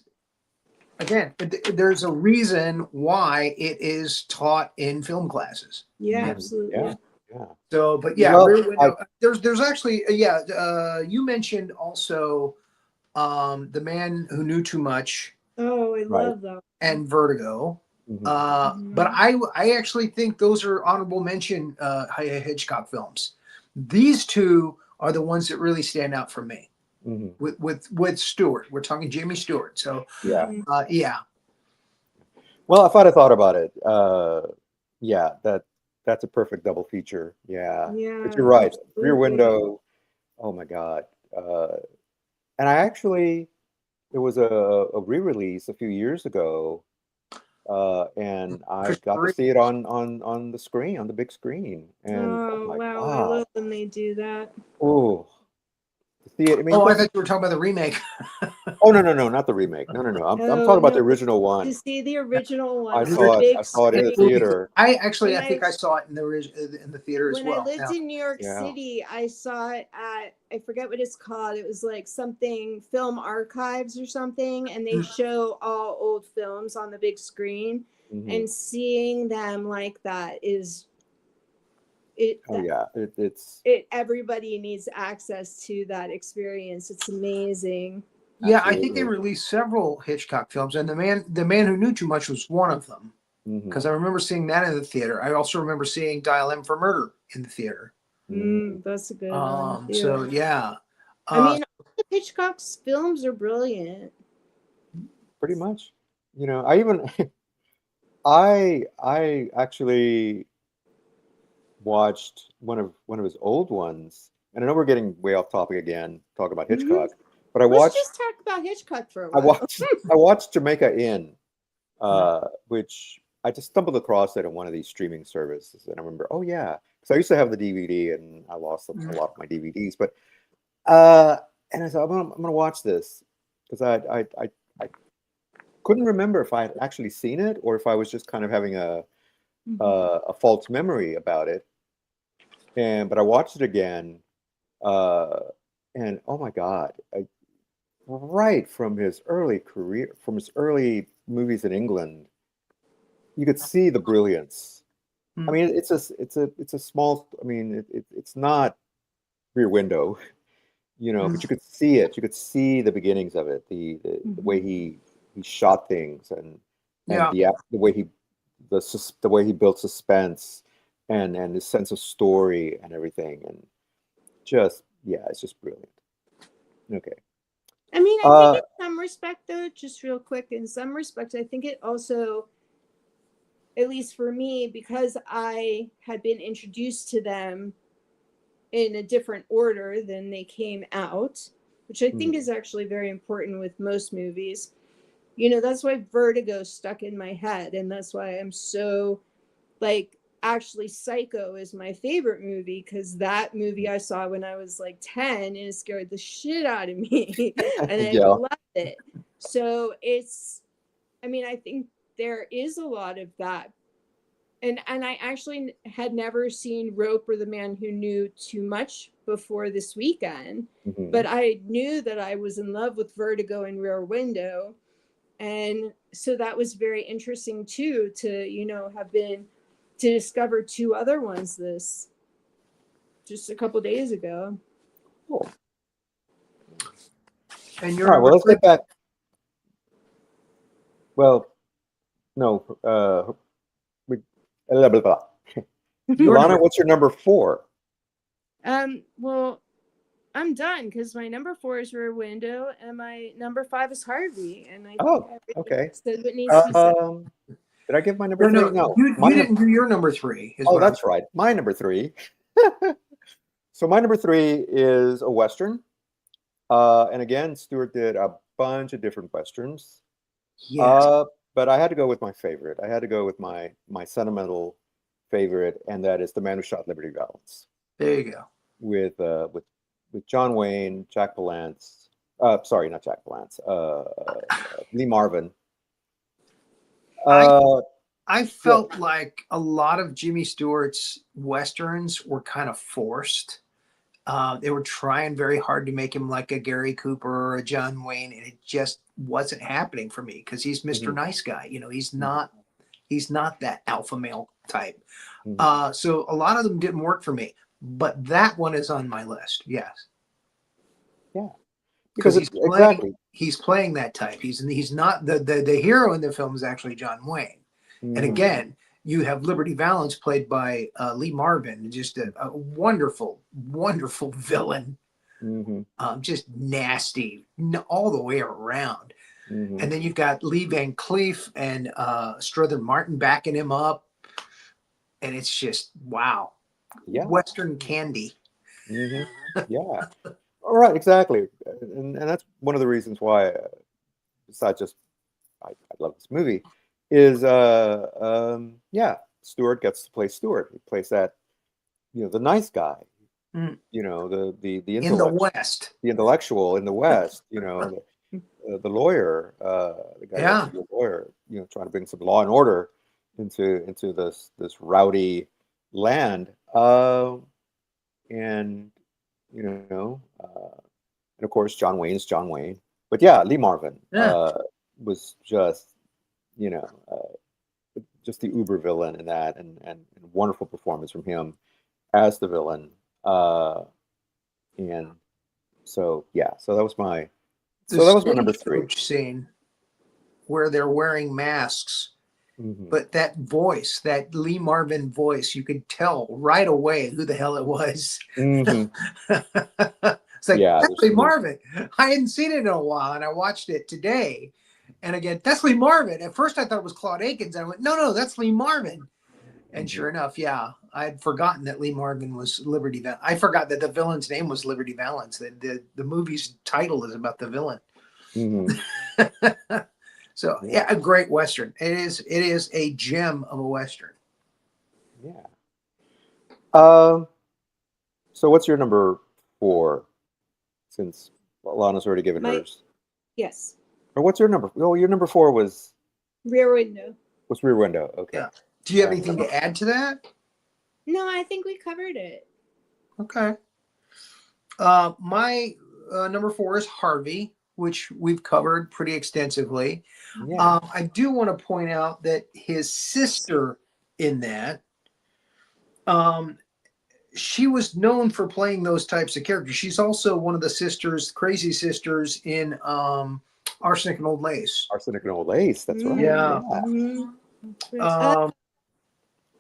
[SPEAKER 3] again, there's a reason why it is taught in film classes.
[SPEAKER 4] Yeah, absolutely.
[SPEAKER 2] Yeah.
[SPEAKER 3] So, but yeah,
[SPEAKER 2] Well,
[SPEAKER 3] Rear Window, there's actually you mentioned also The Man Who Knew Too Much
[SPEAKER 4] Oh, I
[SPEAKER 2] Right.
[SPEAKER 4] love that.
[SPEAKER 3] and Vertigo.
[SPEAKER 2] Mhm.
[SPEAKER 3] But I actually think those are honorable mention Hitchcock films. These two are the ones that really stand out for me.
[SPEAKER 2] Mhm.
[SPEAKER 3] With Stewart, we're talking Jamie Stewart. So
[SPEAKER 2] Yeah.
[SPEAKER 3] yeah,
[SPEAKER 2] Well, if I'd have thought about it, yeah, that's a perfect double feature. Yeah.
[SPEAKER 4] Yeah,
[SPEAKER 2] But you're right. Rear
[SPEAKER 4] absolutely.
[SPEAKER 2] Window. Oh my God. And I actually, there was a re-release a few years ago, and I got to
[SPEAKER 3] Christopher.
[SPEAKER 2] see it on the screen, on the big screen, and oh
[SPEAKER 4] Oh,
[SPEAKER 2] my
[SPEAKER 4] wow. I
[SPEAKER 2] God.
[SPEAKER 4] love when they do that.
[SPEAKER 2] Oh, to see it. I mean,
[SPEAKER 3] Oh, I
[SPEAKER 2] just
[SPEAKER 3] thought you were talking about the remake.
[SPEAKER 2] oh no, not the remake. No. I'm
[SPEAKER 4] Oh,
[SPEAKER 2] talking about
[SPEAKER 4] no.
[SPEAKER 2] the original
[SPEAKER 4] To
[SPEAKER 2] one.
[SPEAKER 4] see the original one
[SPEAKER 2] I
[SPEAKER 4] on
[SPEAKER 2] saw
[SPEAKER 4] the
[SPEAKER 2] it.
[SPEAKER 4] big
[SPEAKER 2] I saw it in the
[SPEAKER 4] screen.
[SPEAKER 2] theater.
[SPEAKER 3] I
[SPEAKER 4] When
[SPEAKER 3] think
[SPEAKER 4] I
[SPEAKER 3] I saw it in the theater as
[SPEAKER 4] when I
[SPEAKER 3] well.
[SPEAKER 4] lived
[SPEAKER 3] Yeah.
[SPEAKER 4] in New York
[SPEAKER 2] Yeah.
[SPEAKER 4] City, I saw it at, I forget what it's called. It was like something Film Archives or something, and they show all old films on the big screen.
[SPEAKER 2] Mhm.
[SPEAKER 4] And seeing them like that is it.
[SPEAKER 2] Oh yeah, it's
[SPEAKER 4] Everybody needs access to that experience. It's amazing.
[SPEAKER 3] Yeah, I think they
[SPEAKER 2] absolutely.
[SPEAKER 3] released several Hitchcock films, and the Man Who Knew Too Much was one of them.
[SPEAKER 2] Mhm.
[SPEAKER 3] Because I remember seeing that in the theater. I also remember seeing Dial M for Murder in the theater.
[SPEAKER 4] That's a good one.
[SPEAKER 3] So yeah,
[SPEAKER 4] I mean, all of Hitchcock's films are brilliant.
[SPEAKER 2] Pretty much. You know, I even I actually watched one of his old ones, and I know we're getting way off topic again, talking about Hitchcock, but
[SPEAKER 4] Let's just talk about Hitchcock for a
[SPEAKER 2] I
[SPEAKER 4] while.
[SPEAKER 2] watched Jamaica Inn, which I just stumbled across it on one of these streaming services, and I remember, oh yeah, because I used to have the DVD, and I lost a lot of my DVDs, but and I thought I'm gonna watch this because I couldn't remember if I had actually seen it or if I was just kind of having a false memory about it. But I watched it again, uh, and oh my God, right from his early career, from his early movies in England, you could see the brilliance. I mean, it's a small. I mean, it's not Rear Window, you know, but you could see it. You could see the beginnings of it, the way he shot things, and
[SPEAKER 3] yeah,
[SPEAKER 2] the way the way he built suspense, and his sense of story and everything, and just yeah, it's just brilliant. Okay.
[SPEAKER 4] I mean, I think in some respect, though, just real quick, in some respect, I think it also, at least for me, because I had been introduced to them in a different order than they came out, which I think is actually very important with most movies. You know, that's why Vertigo stuck in my head, and that's why I'm so like, actually Psycho is my favorite movie because that movie I saw when I was like 10 and it scared the shit out of me and I
[SPEAKER 2] Yeah.
[SPEAKER 4] loved it. So it's, I mean, I think there is a lot of that. And I actually had never seen Rope or The Man Who Knew Too Much before this weekend, but I knew that I was in love with Vertigo and Rear Window. And so that was very interesting too, to, you know, have been to discover two other ones this just a couple days ago.
[SPEAKER 2] Cool.
[SPEAKER 3] and
[SPEAKER 2] All
[SPEAKER 3] you're
[SPEAKER 2] right. Well, let's get back. Well, no. We, blah, blah, blah. Lana, what's your number 4?
[SPEAKER 4] Well, I'm done because my number 4 is Rear Window and my number 5 is Harvey. And I think I
[SPEAKER 2] okay.
[SPEAKER 4] said what needs to be said.
[SPEAKER 2] Did I give my number 3? No.
[SPEAKER 3] You didn't do your number 3.
[SPEAKER 2] Oh, that's right. My number 3. So my number 3 is a Western. And again, Stewart did a bunch of different Westerns.
[SPEAKER 3] Yes.
[SPEAKER 2] But I had to go with my favorite. I had to go with my sentimental favorite, and that is The Man Who Shot Liberty Valance.
[SPEAKER 3] There you go.
[SPEAKER 2] with John Wayne, Jack Palance. Sorry, not Jack Palance. Lee Marvin.
[SPEAKER 3] I
[SPEAKER 2] Uh,
[SPEAKER 3] I felt like a lot of Jimmy Stewart's westerns were kind of forced. They were trying very hard to make him like a Gary Cooper or a John Wayne, and it just wasn't happening for me because he's Mr.
[SPEAKER 2] mhm,
[SPEAKER 3] Nice Guy. You know,
[SPEAKER 2] mhm,
[SPEAKER 3] he's not that alpha male type.
[SPEAKER 2] mhm.
[SPEAKER 3] So a lot of them didn't work for me, but that one is on my list. Yes,
[SPEAKER 2] Yeah,
[SPEAKER 3] because
[SPEAKER 2] because exactly.
[SPEAKER 3] he's playing that type. He's not the hero in the film is actually John Wayne. And
[SPEAKER 2] Hmm.
[SPEAKER 3] again, you have Liberty Valance played by Lee Marvin, just a wonderful, wonderful villain,
[SPEAKER 2] Hmm.
[SPEAKER 3] just nasty all the way around.
[SPEAKER 2] Hmm.
[SPEAKER 3] And then you've got Lee Van Cleef and Strother Martin backing him up, and it's just wow,
[SPEAKER 2] Yeah.
[SPEAKER 3] Western candy.
[SPEAKER 2] Hmm. Yeah. All right. Exactly. And that's one of the reasons why, besides just I love this movie, is yeah, Stewart gets to play Stewart. He plays that, the nice guy,
[SPEAKER 3] Mm.
[SPEAKER 2] the
[SPEAKER 3] In the
[SPEAKER 2] intellect,
[SPEAKER 3] West.
[SPEAKER 2] the intellectual in the West, the lawyer, the guy who wants
[SPEAKER 3] Yeah,
[SPEAKER 2] to be a lawyer, trying to bring some law and order into this rowdy land. And you know, and of course John Wayne's John Wayne. But yeah, Lee Marvin
[SPEAKER 3] yeah.
[SPEAKER 2] was you know, just the uber villain in that, and wonderful performance from him as the villain. And so yeah,
[SPEAKER 3] The
[SPEAKER 2] that was my number three.
[SPEAKER 3] stagecoach scene where they're wearing masks.
[SPEAKER 2] Hmm.
[SPEAKER 3] But that voice, that Lee Marvin voice, you could tell right away who the hell it was.
[SPEAKER 2] Hmm.
[SPEAKER 3] It's like,
[SPEAKER 2] Yeah,
[SPEAKER 3] that's
[SPEAKER 2] there's
[SPEAKER 3] Lee
[SPEAKER 2] something.
[SPEAKER 3] Marvin. I hadn't seen it in a while, and I watched it today. And again, that's Lee Marvin. At first, I thought it was Claude Akins. And I went, no, that's Lee Marvin. And
[SPEAKER 2] Hmm.
[SPEAKER 3] sure enough, yeah, I had forgotten that Lee Marvin was Liberty Valance. I forgot that the villain's name was Liberty Valance. The movie's title is about the villain.
[SPEAKER 2] Hmm.
[SPEAKER 3] So
[SPEAKER 2] Yeah,
[SPEAKER 3] yeah, a great Western. It is a gem of a Western.
[SPEAKER 2] yeah. Um, so what's your number four? Since Lana's already given
[SPEAKER 4] My
[SPEAKER 2] hers.
[SPEAKER 4] yes,
[SPEAKER 2] Or what's your number? Oh, your number four
[SPEAKER 4] Rear Window.
[SPEAKER 2] was Rear Window. Okay.
[SPEAKER 3] Yeah. Do you have
[SPEAKER 2] Uh,
[SPEAKER 3] anything to add to that?
[SPEAKER 4] No, I think we covered it.
[SPEAKER 3] Okay. My number four is Harvey, which we've covered pretty extensively.
[SPEAKER 2] yeah.
[SPEAKER 3] I do want to point out that his sister in that, um, she was known for playing those types of characters. She's also one of the sisters, crazy sisters in Arsenic and Old Lace.
[SPEAKER 2] Arsenic and Old Lace. That's right.
[SPEAKER 3] Yeah.
[SPEAKER 2] Yeah.
[SPEAKER 4] That's right.
[SPEAKER 3] Um,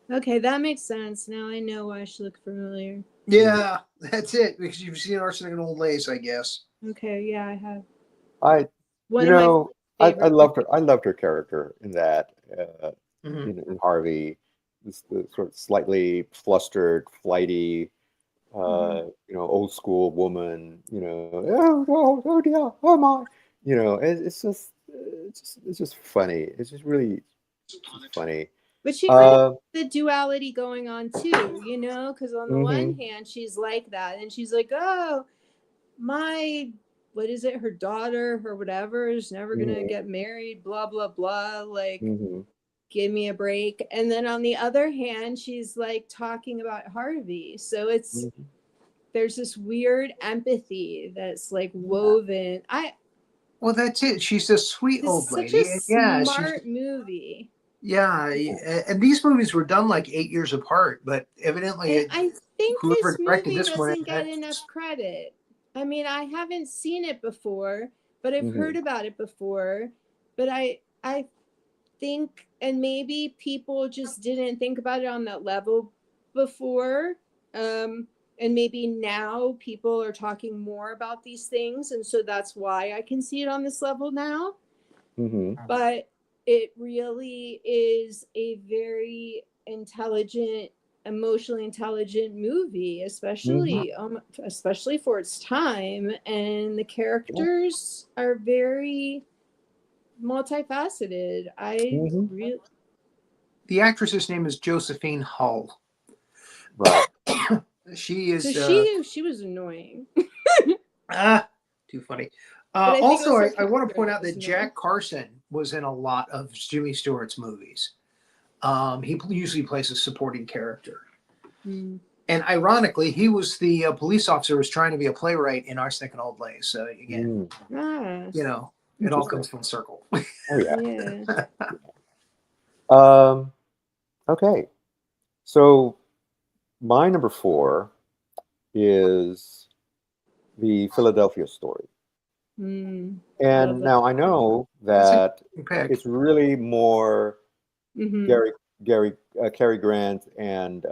[SPEAKER 4] Okay, that makes sense. Now I know why she looked familiar.
[SPEAKER 3] yeah, that's it. Because you've seen Arsenic and Old Lace, I guess.
[SPEAKER 4] Okay, yeah, I have.
[SPEAKER 2] I,
[SPEAKER 4] One
[SPEAKER 2] you
[SPEAKER 4] of my
[SPEAKER 2] know, I
[SPEAKER 4] favorite.
[SPEAKER 2] loved her. I loved her character in that,
[SPEAKER 3] Mhm.
[SPEAKER 2] in Harvey, the sort of slightly flustered, flighty, old school woman. Oh dear, oh my. It's just funny. It's just really funny.
[SPEAKER 4] But she really has
[SPEAKER 2] Uh,
[SPEAKER 4] the duality going on too, because on the one
[SPEAKER 2] mhm,
[SPEAKER 4] hand, she's like that, and she's like, oh, what is it? Her daughter, her whatever, is never going to
[SPEAKER 2] mhm,
[SPEAKER 4] get married, blah, blah, blah. Like,
[SPEAKER 2] mhm,
[SPEAKER 4] give me a break. And then on the other hand, she's like talking about Harvey. So
[SPEAKER 2] mhm.
[SPEAKER 4] there's this weird empathy that's like
[SPEAKER 2] Yeah.
[SPEAKER 4] woven.
[SPEAKER 3] Well, that's it. She's a sweet
[SPEAKER 4] It's
[SPEAKER 3] old
[SPEAKER 4] such a
[SPEAKER 3] lady. And yeah, she's
[SPEAKER 4] smart movie.
[SPEAKER 3] yeah. And these movies were done like 8 years apart, but evidently,
[SPEAKER 4] And I think
[SPEAKER 3] whoever
[SPEAKER 4] this
[SPEAKER 3] directed
[SPEAKER 4] movie
[SPEAKER 3] this one
[SPEAKER 4] doesn't get enough credit. I mean, I haven't seen it before, but I've heard
[SPEAKER 2] Mhm,
[SPEAKER 4] about it before. But I think, and maybe people just didn't think about it on that level before. And maybe now people are talking more about these things, and so that's why I can see it on this level now.
[SPEAKER 2] mhm.
[SPEAKER 4] But it really is a very intelligent, emotionally intelligent movie,
[SPEAKER 2] Mhm.
[SPEAKER 4] especially for its time, and the
[SPEAKER 2] Yeah.
[SPEAKER 4] characters are very multifaceted.
[SPEAKER 2] Mhm.
[SPEAKER 3] The actress's name is Josephine Hull.
[SPEAKER 2] Right.
[SPEAKER 3] She is.
[SPEAKER 4] So she was annoying.
[SPEAKER 3] Too funny.
[SPEAKER 4] But I think it
[SPEAKER 3] Also,
[SPEAKER 4] was her
[SPEAKER 3] I want to point
[SPEAKER 4] character
[SPEAKER 3] out
[SPEAKER 4] was
[SPEAKER 3] that
[SPEAKER 4] annoying.
[SPEAKER 3] Jack Carson was in a lot of Jimmy Stewart's movies. He usually plays a supporting character.
[SPEAKER 4] Mm.
[SPEAKER 3] And ironically, he was the police officer who was trying to be a playwright in Arsenic and Old Lace. So again,
[SPEAKER 4] Ah,
[SPEAKER 3] you know, it all comes full circle.
[SPEAKER 2] Oh yeah.
[SPEAKER 4] yeah.
[SPEAKER 2] Okay. So my number 4 is the Philadelphia Story.
[SPEAKER 4] Mm.
[SPEAKER 2] And
[SPEAKER 4] Love that.
[SPEAKER 2] now I know
[SPEAKER 3] That's an
[SPEAKER 2] that
[SPEAKER 3] interesting pick.
[SPEAKER 2] it's really more
[SPEAKER 4] Mhm.
[SPEAKER 2] Cary Grant and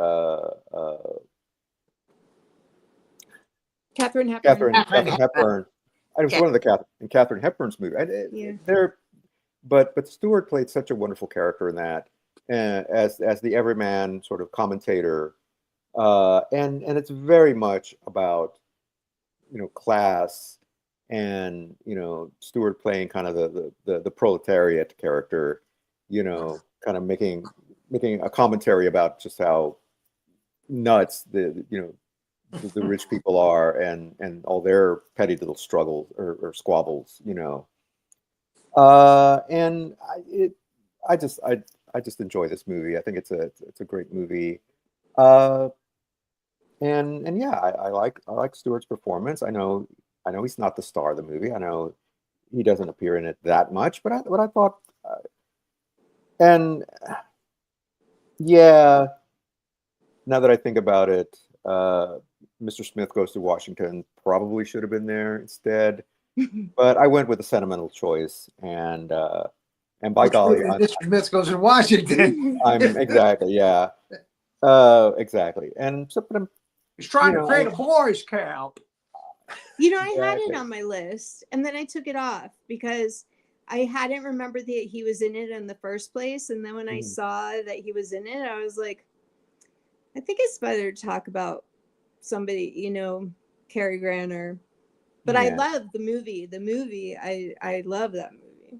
[SPEAKER 4] Catherine Hepburn.
[SPEAKER 2] Catherine
[SPEAKER 3] Catherine
[SPEAKER 2] Hepburn. And it was
[SPEAKER 3] Yeah.
[SPEAKER 2] one of the Catherine Hepburn's movie. And
[SPEAKER 4] Yeah.
[SPEAKER 2] but Stewart played such a wonderful character in that, as the everyman sort of commentator, and it's very much about class, and Stewart playing kind of the proletariat character, kind of making a commentary about just how nuts the rich people are, and all their petty little struggles or squabbles, and I just enjoy this movie. I think it's a great movie. uh and yeah, I like Stewart's performance. I know he's not the star of the movie. I know he doesn't appear in it that much, but I thought, and yeah, now that I think about it, Mr. Smith Goes to Washington probably should have been there instead. But I went with a sentimental choice, and by golly,
[SPEAKER 3] Mr. Smith Goes to Washington.
[SPEAKER 2] I'm exactly, yeah, exactly. And so, but
[SPEAKER 3] He's trying
[SPEAKER 2] You
[SPEAKER 3] to
[SPEAKER 2] know,
[SPEAKER 3] create a boys' camp.
[SPEAKER 4] I had it
[SPEAKER 2] Exactly.
[SPEAKER 4] on my list, and then I took it off because I hadn't remembered that he was in it in the first place. And then when I
[SPEAKER 2] Mhm.
[SPEAKER 4] saw that he was in it, I was like, I think it's better to talk about somebody, Cary Grant. But I
[SPEAKER 2] Yeah.
[SPEAKER 4] love the movie. The movie, I love that movie.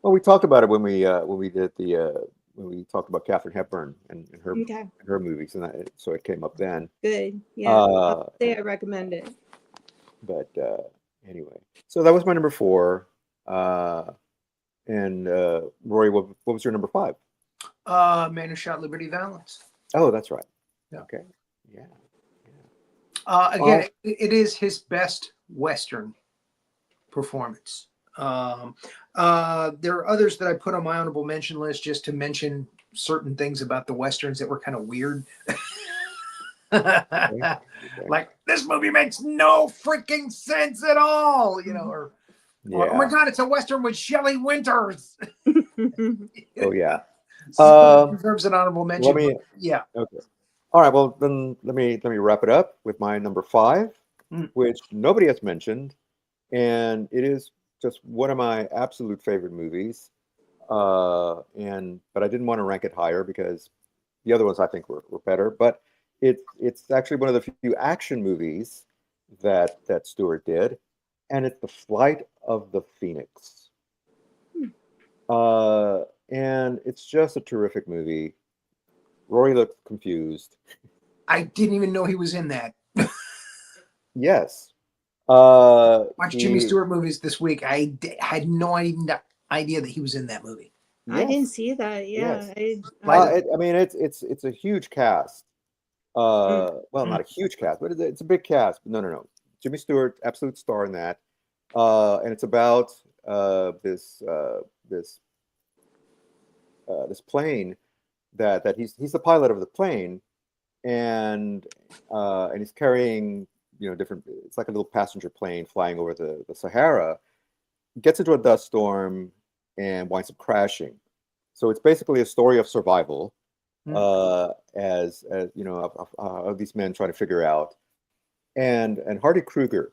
[SPEAKER 2] Well, we talked about it when we did when we talked about Katharine Hepburn and
[SPEAKER 4] Okay,
[SPEAKER 2] her movies, and so it came up then.
[SPEAKER 4] good. Yeah,
[SPEAKER 2] Uh,
[SPEAKER 4] I'll say I recommend it.
[SPEAKER 2] but anyway, so that was my number 4. And Rory, what was your number 5?
[SPEAKER 3] Man Who Shot Liberty Valance.
[SPEAKER 2] Oh, that's right.
[SPEAKER 3] Yeah.
[SPEAKER 2] Okay. Yeah.
[SPEAKER 3] Again, it is his best Western performance. There are others that I put on my honorable mention list just to mention certain things about the Westerns that were kind of weird.
[SPEAKER 2] Okay.
[SPEAKER 3] Like, this movie makes no freaking sense at all, or oh my
[SPEAKER 2] Yeah.
[SPEAKER 3] God, it's a Western with Shelley Winters.
[SPEAKER 2] Oh yeah.
[SPEAKER 3] So it deserves an honorable mention.
[SPEAKER 2] Let me.
[SPEAKER 3] Yeah.
[SPEAKER 2] Okay. All right. Well, then let me wrap it up with my number 5, which nobody has mentioned, and it is just one of my absolute favorite movies. But I didn't want to rank it higher because the other ones I think were better. But it's actually one of the few action movies that Stewart did, and it's The Flight of the Phoenix. And it's just a terrific movie. Rory looked confused.
[SPEAKER 3] I didn't even know he was in that.
[SPEAKER 2] Yes.
[SPEAKER 3] Watched Jimmy
[SPEAKER 2] He,
[SPEAKER 3] Stewart movies this week. I had no idea that he was in that movie.
[SPEAKER 4] I didn't
[SPEAKER 2] yes.
[SPEAKER 4] see that. Yeah,
[SPEAKER 2] Yes.
[SPEAKER 3] Like-
[SPEAKER 2] I mean, it's a huge cast. Well, not a huge cast, but it's a big cast. But no. Jimmy Stewart, absolute star in that. And it's about this plane that he's the pilot of the plane, and he's carrying different. It's like a little passenger plane flying over the Sahara. Gets into a dust storm and winds up crashing. So it's basically a story of survival, as of these men trying to figure out. And Hardy Kruger,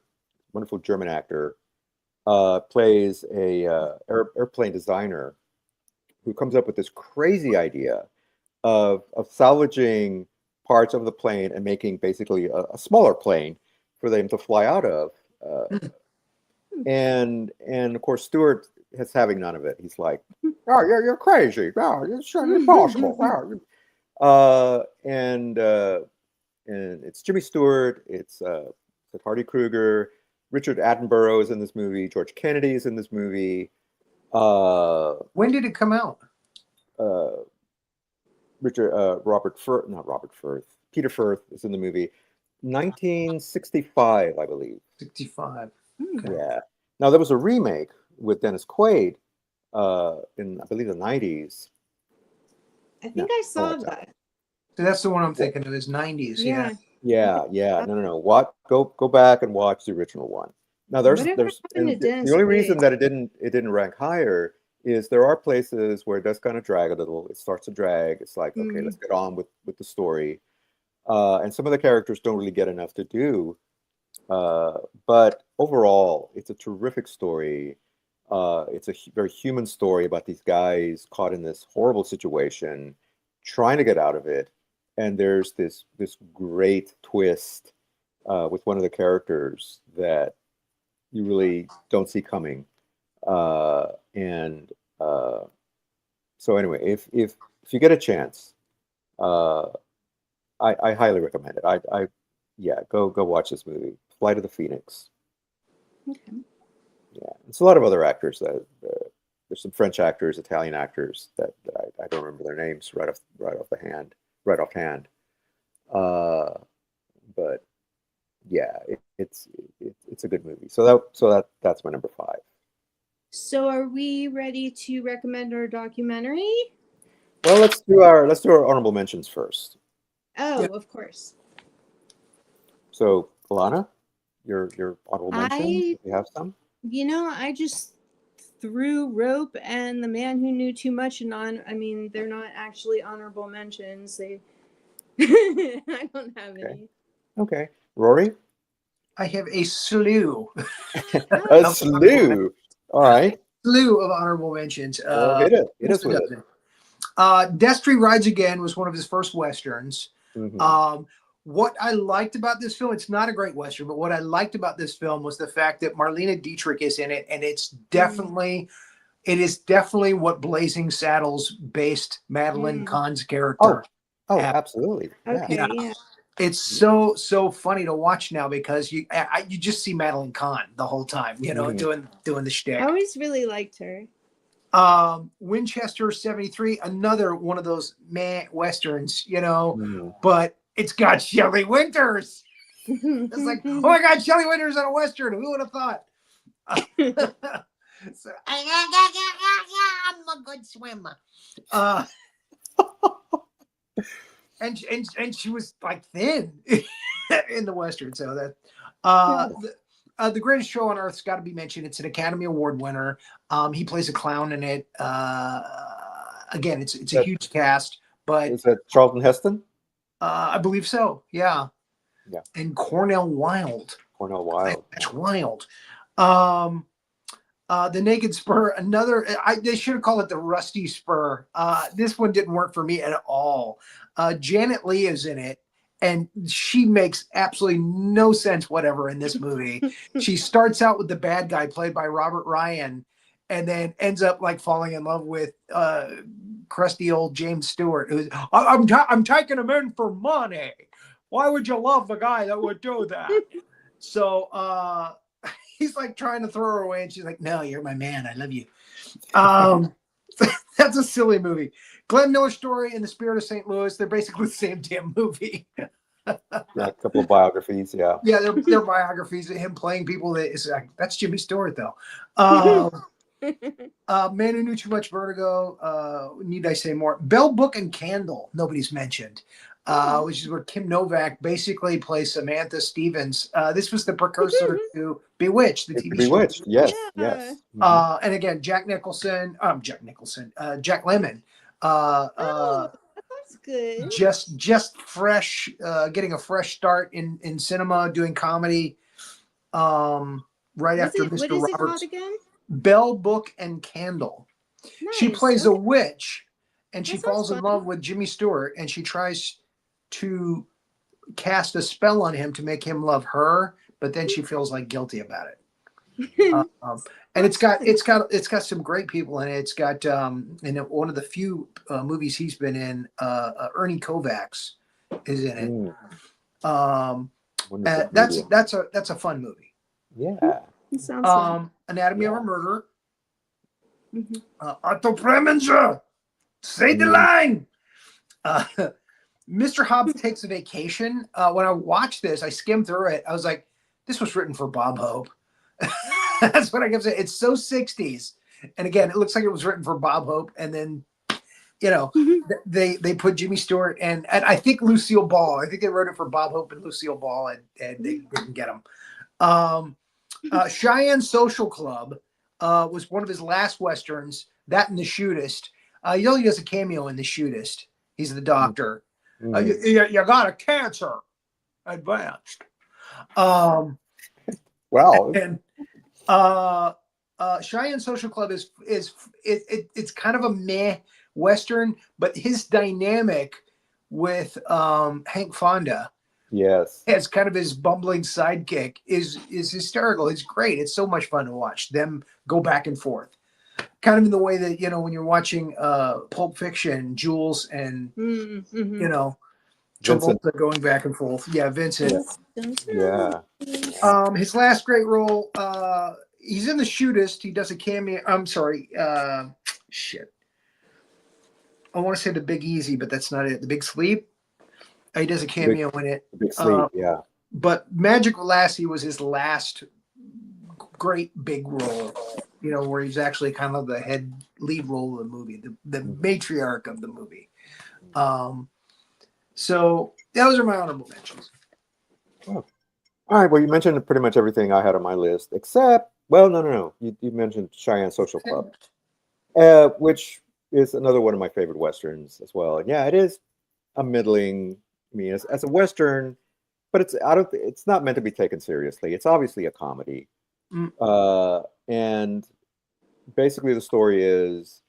[SPEAKER 2] wonderful German actor, plays a airplane designer who comes up with this crazy idea of salvaging parts of the plane and making basically a smaller plane for them to fly out of. And of course, Stewart is having none of it. He's like, "Oh, you're crazy. Oh, it's impossible." And it's Jimmy Stewart. It's Hardy Kruger. Richard Attenborough is in this movie. George Kennedy is in this movie.
[SPEAKER 3] When did it come out?
[SPEAKER 2] Peter Firth is in the movie. 1965, I believe.
[SPEAKER 3] 65. Okay.
[SPEAKER 2] Yeah. Now there was a remake with Dennis Quaid in, I believe, the 90s.
[SPEAKER 4] I think I saw that.
[SPEAKER 3] So that's the one I'm thinking of, is 90s.
[SPEAKER 4] Yeah.
[SPEAKER 2] Yeah. No. What? Go back and watch the original one. Now
[SPEAKER 4] Whatever happened to
[SPEAKER 2] and
[SPEAKER 4] Dennis
[SPEAKER 2] the only
[SPEAKER 4] Quaid?
[SPEAKER 2] reason that it didn't rank higher is there are places where it does kind of drag a little. It starts to drag. It's like, okay, let's get on with the story. And some of the characters don't really get enough to do. But overall, it's a terrific story. It's a very human story about these guys caught in this horrible situation, trying to get out of it. And there's this great twist with one of the characters that you really don't see coming. So anyway, if you get a chance, I highly recommend it. Go watch this movie, Flight of the Phoenix.
[SPEAKER 4] Okay.
[SPEAKER 2] Yeah, there's a lot of other actors that there's some French actors, Italian actors that I don't remember their names right offhand. But yeah, it's a good movie. So that's my number 5.
[SPEAKER 4] So are we ready to recommend our documentary?
[SPEAKER 2] Well, let's do our honorable mentions first.
[SPEAKER 4] Oh,
[SPEAKER 3] Yeah.
[SPEAKER 4] of course.
[SPEAKER 2] So, Alana, your honorable mentions, if you have some.
[SPEAKER 4] I just threw Rope and The Man Who Knew Too Much they're not actually honorable mentions. I don't have any.
[SPEAKER 2] Okay. Rory?
[SPEAKER 3] I have a slew.
[SPEAKER 2] A slew. All right.
[SPEAKER 3] Slew of honorable mentions.
[SPEAKER 2] Well, hit us with it.
[SPEAKER 3] Destry Rides Again was one of his first Westerns.
[SPEAKER 2] Mhm.
[SPEAKER 3] What I liked about this film, it's not a great Western, but what I liked about this film was the fact that Marlene Dietrich is in it, and it is definitely what Blazing Saddles based Madeline Kahn's character.
[SPEAKER 2] Oh, absolutely.
[SPEAKER 4] Okay, yeah.
[SPEAKER 3] It's so funny to watch now because you just see Madeline Kahn the whole time, doing the shtick.
[SPEAKER 4] I always really liked her.
[SPEAKER 3] Winchester 73, another one of those Westerns,
[SPEAKER 2] Mhm.
[SPEAKER 3] but it's got Shelley Winters. It's like, oh my God, Shelley Winters on a Western. Who would have thought? So, I'm a good swimmer. And she was like thin in the Western. So that the Greatest Show on Earth's got to be mentioned. It's an Academy Award winner. He plays a clown in it. Again, it's a huge cast. But
[SPEAKER 2] is that Charlton Heston?
[SPEAKER 3] I believe so. Yeah.
[SPEAKER 2] Yeah.
[SPEAKER 3] And Cornell Wilde. That's wild. The Naked Spur, they should have called it the Rusty Spur. This one didn't work for me at all. Janet Leigh is in it, and she makes absolutely no sense whatever in this movie. She starts out with the bad guy played by Robert Ryan, and then ends up like falling in love with crusty old James Stewart, who's I'm taking him in for money. Why would you love a guy that would do that? So he's like trying to throw her away, and she's like, "No, you're my man. I love you." That's a silly movie. Glenn Miller's Story and The Spirit of St. Louis, they're basically the same damn movie.
[SPEAKER 2] Yeah, a couple of biographies, yeah.
[SPEAKER 3] Yeah, they're biographies of him playing people. That's Jimmy Stewart, though. Man Who Knew Too Much, Vertigo. Need I say more? Bell, Book, and Candle, nobody's mentioned. Which is where Kim Novak basically plays Samantha Stevens. This was the precursor to Bewitched, the TV show.
[SPEAKER 2] Bewitched, yes.
[SPEAKER 3] And again, Jack Lemmon.
[SPEAKER 4] That's good.
[SPEAKER 3] Just fresh, getting a fresh start in cinema, doing comedy. Right after Mr.
[SPEAKER 4] What is
[SPEAKER 3] Roberts.
[SPEAKER 4] it called again?
[SPEAKER 3] Bell, Book, and Candle.
[SPEAKER 4] Nice.
[SPEAKER 3] She plays a witch, and she
[SPEAKER 4] That sounds
[SPEAKER 3] falls in
[SPEAKER 4] fun.
[SPEAKER 3] love with Jimmy Stewart, and she tries to cast a spell on him to make him love her, but then she feels like guilty about it. And it's got some great people in it. It's got in one of the few movies he's been in, Ernie Kovacs is in it.
[SPEAKER 2] Wonderful comedian.
[SPEAKER 3] That's a fun movie.
[SPEAKER 2] Yeah.
[SPEAKER 4] It sounds fun.
[SPEAKER 3] Anatomy of
[SPEAKER 2] Yeah.
[SPEAKER 3] a Murder.
[SPEAKER 4] Mhm.
[SPEAKER 3] Otto Preminger, say the line. Mr. Hobbs Takes a Vacation. When I watched this, I skimmed through it. I was like, this was written for Bob Hope. That's what I kept saying. It's so 60s. And again, it looks like it was written for Bob Hope. And then, you know, they put Jimmy Stewart and I think Lucille Ball. I think they wrote it for Bob Hope and Lucille Ball, and they didn't get them. Cheyenne Social Club was one of his last Westerns. That and The Shootist. He only does a cameo in The Shootist. He's the doctor. You got a cancer advanced.
[SPEAKER 2] Wow.
[SPEAKER 3] And Cheyenne Social Club is it's kind of a meh Western, but his dynamic with Hank Fonda,
[SPEAKER 2] Yes.
[SPEAKER 3] as kind of his bumbling sidekick, is hysterical. It's great. It's so much fun to watch them go back and forth. Kind of in the way that, you know, when you're watching Pulp Fiction, Jules and you know,
[SPEAKER 2] Vincent.
[SPEAKER 3] Travolta going back and forth. Yeah, Vincent.
[SPEAKER 2] Yeah.
[SPEAKER 3] His last great role, he's in The Shootist. He does a cameo. I'm sorry. Shit. I want to say The Big Easy, but that's not it. The Big Sleep. He does a cameo in it.
[SPEAKER 2] Big Sleep. Yeah.
[SPEAKER 3] But Magic Lassie was his last great big role, you know, where he's actually kind of the lead role of the movie, the matriarch of the movie. So those are my honorable mentions.
[SPEAKER 2] Oh. All right. Well, you mentioned pretty much everything I had on my list, except, well, no. You mentioned Cheyenne Social Club, which is another one of my favorite Westerns as well. And yeah, it is a middling, I mean, as a Western, but it's not meant to be taken seriously. It's obviously a comedy. And basically the story is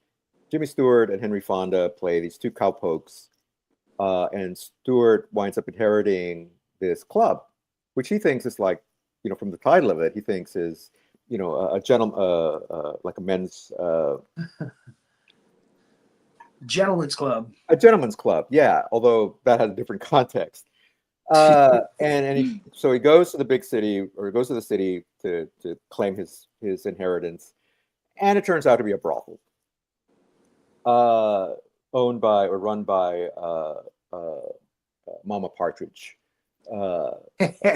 [SPEAKER 2] Jimmy Stewart and Henry Fonda play these two cowpokes, and Stewart winds up inheriting this club, which he thinks is like, you know, from the title of it, he thinks is, you know, a gentleman, like a men's,
[SPEAKER 3] Gentleman's Club.
[SPEAKER 2] a gentleman's club. Yeah, although that has a different context. So he goes to the big city, or he goes to the city to claim his inheritance, and it turns out to be a brothel, owned by or run by Mama Partridge,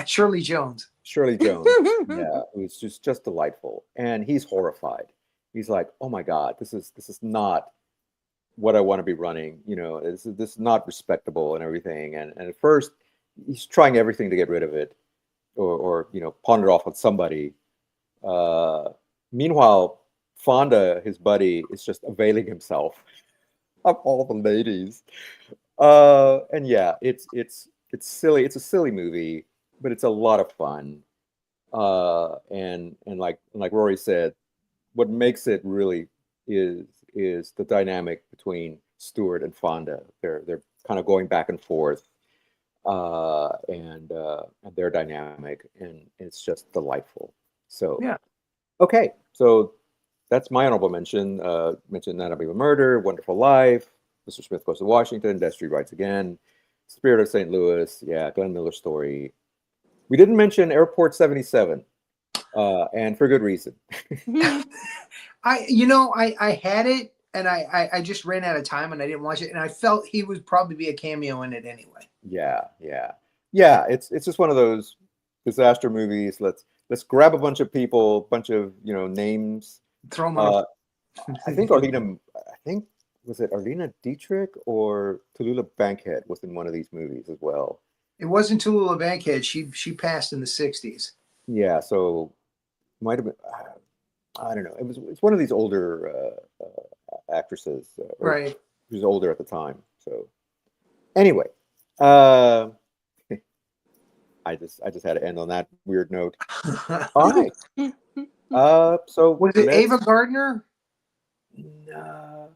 [SPEAKER 3] Shirley Jones.
[SPEAKER 2] Shirley Jones. Yeah, it was just delightful, and he's horrified. He's like, "Oh my God, this is not what I want to be running. You know, this is not respectable and everything." And at first, he's trying everything to get rid of it, or you know, pawn it off on somebody. Meanwhile, Fonda, his buddy, is just availing himself of all the ladies. And yeah, it's silly. It's a silly movie, but it's a lot of fun. And like Rory said, what makes it really is the dynamic between Stewart and Fonda. They're kind of going back and forth, and their dynamic, and it's just delightful. So
[SPEAKER 3] Yeah.
[SPEAKER 2] Okay, so that's my honorable mention. Mentioned Anatomy of a Murder, Wonderful Life, Mr. Smith Goes to Washington, Death Street Rides Again, Spirit of St. Louis, yeah, Glenn Miller Story. We didn't mention Airport 77, and for good reason.
[SPEAKER 3] I had it, and I just ran out of time, and I didn't watch it, and I felt he would probably be a cameo in it anyway.
[SPEAKER 2] Yeah. It's just one of those disaster movies. Let's grab a bunch of people, bunch of, you know, names.
[SPEAKER 3] Throw them out.
[SPEAKER 2] I think was it Arlena Dietrich or Tallulah Bankhead was in one of these movies as well.
[SPEAKER 3] It wasn't Tallulah Bankhead. She passed in the 60s.
[SPEAKER 2] Yeah, so might have been. I don't know. It's one of these older actresses,
[SPEAKER 3] Right.
[SPEAKER 2] She was older at the time. So anyway, I just had to end on that weird note. All right. So
[SPEAKER 3] Was it Ava Gardner?
[SPEAKER 2] No.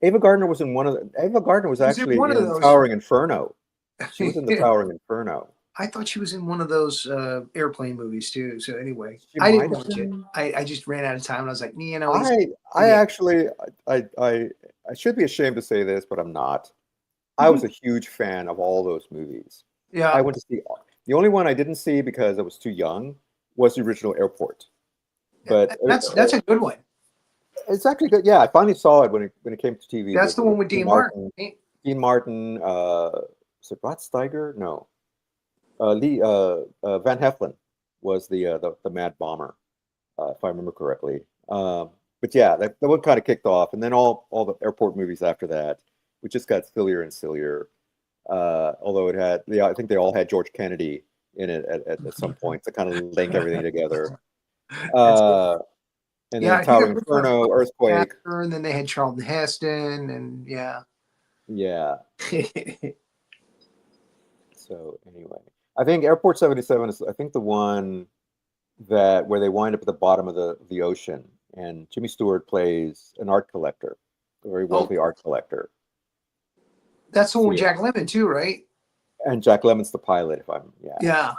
[SPEAKER 2] Ava Gardner was in one of the. Ava Gardner was actually
[SPEAKER 3] one of
[SPEAKER 2] in
[SPEAKER 3] those?
[SPEAKER 2] Towering Inferno. She was in the Towering Inferno.
[SPEAKER 3] I thought she was in one of those airplane movies too. So anyway,
[SPEAKER 2] She
[SPEAKER 3] I didn't
[SPEAKER 2] might have
[SPEAKER 3] watch it.
[SPEAKER 2] been.
[SPEAKER 3] I just ran out of time. And I was like, you know, he's
[SPEAKER 2] I actually I should be ashamed to say this, but I'm not. I was a huge fan of all those movies. I
[SPEAKER 3] yeah.
[SPEAKER 2] went to see the only one I didn't see because I was too young was the original Airport. But
[SPEAKER 3] That's a good one.
[SPEAKER 2] it's actually good. Yeah, I finally saw it when it came to TV
[SPEAKER 3] That's the one with
[SPEAKER 2] Dean
[SPEAKER 3] Dean Martin.
[SPEAKER 2] Dean Martin, is it Rod Steiger? No, Lee Van Heflin was the Mad Bomber, if I remember correctly. But yeah, that one kind of kicked off, and then all the airport movies after that, which just got sillier and sillier. Although it had, yeah, I think they all had George Kennedy in it at some point to kind of link everything together.
[SPEAKER 3] That's good.
[SPEAKER 2] And
[SPEAKER 3] Yeah,
[SPEAKER 2] then
[SPEAKER 3] I think
[SPEAKER 2] Tower Inferno, Earthquake.
[SPEAKER 3] and then they had Charlton Heston, and yeah.
[SPEAKER 2] Yeah. So anyway, I think Airport 77 is, I think, the one where they wind up at the bottom of the ocean, and Jimmy Stewart plays an art collector, a very wealthy art collector.
[SPEAKER 3] That's the one with
[SPEAKER 2] Yeah.
[SPEAKER 3] Jack Lemmon too, right?
[SPEAKER 2] And Jack Lemmon's the pilot, if I'm
[SPEAKER 3] Yeah.
[SPEAKER 2] yeah.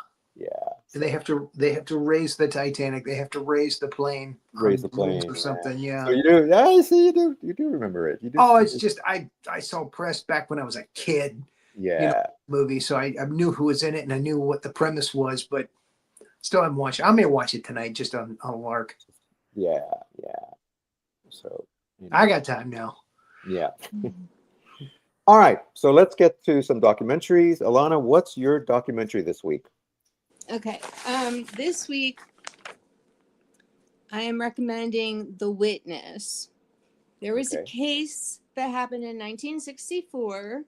[SPEAKER 3] And they have to raise the Titanic. They have to raise the plane.
[SPEAKER 2] Raise the
[SPEAKER 3] balloons
[SPEAKER 2] plane
[SPEAKER 3] or something. Yeah.
[SPEAKER 2] So you do, yeah, I see you do remember it. You do.
[SPEAKER 3] Oh, it's just I saw press back when I was a kid.
[SPEAKER 2] Yeah.
[SPEAKER 3] You know, movie, so I knew who was in it and I knew what the premise was, but still haven't watched it. I may watch it tonight just on a lark.
[SPEAKER 2] Yeah. So
[SPEAKER 3] I got time now.
[SPEAKER 2] yeah. All right, so let's get to some documentaries. Alana, what's your documentary this week?
[SPEAKER 4] Okay. This week I am recommending The Witness. There was a case that happened in 1964.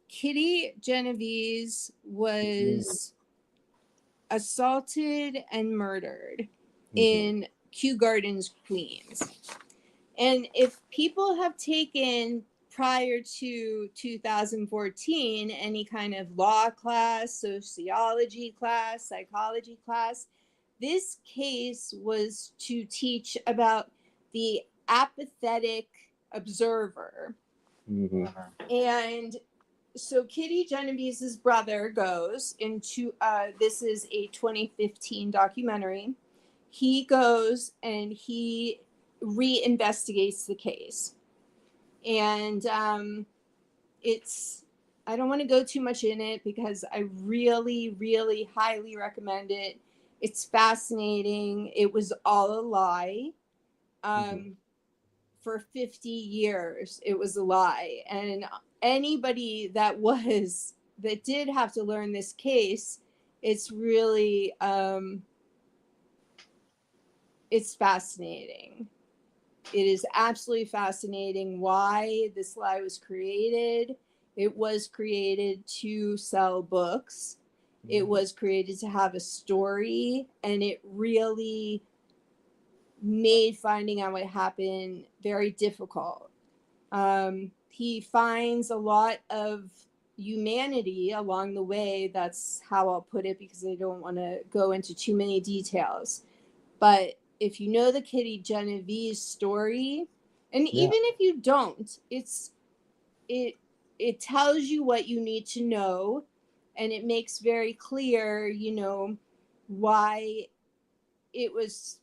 [SPEAKER 4] Kitty Genovese was assaulted and murdered in Kew Gardens, Queens. And if people have taken prior to 2014 any kind of law class, sociology class, psychology class, this case was to teach about the apathetic observer. And so Kitty Genovese's brother goes into this is a 2015 documentary. He goes and he reinvestigates the case. And it's, I don't want to go too much in it because I really, really highly recommend it. It's fascinating. It was all a lie. For 50 years, it was a lie. And anybody that did have to learn this case, it's really, it's fascinating. It is absolutely fascinating why this lie was created. It was created to sell books. It was created to have a story, and it really made finding out what happened very difficult. He finds a lot of humanity along the way. That's how I'll put it because I don't want to go into too many details. But if you know the Kitty Genovese story, and even if you don't, it tells you what you need to know, and it makes very clear, why it was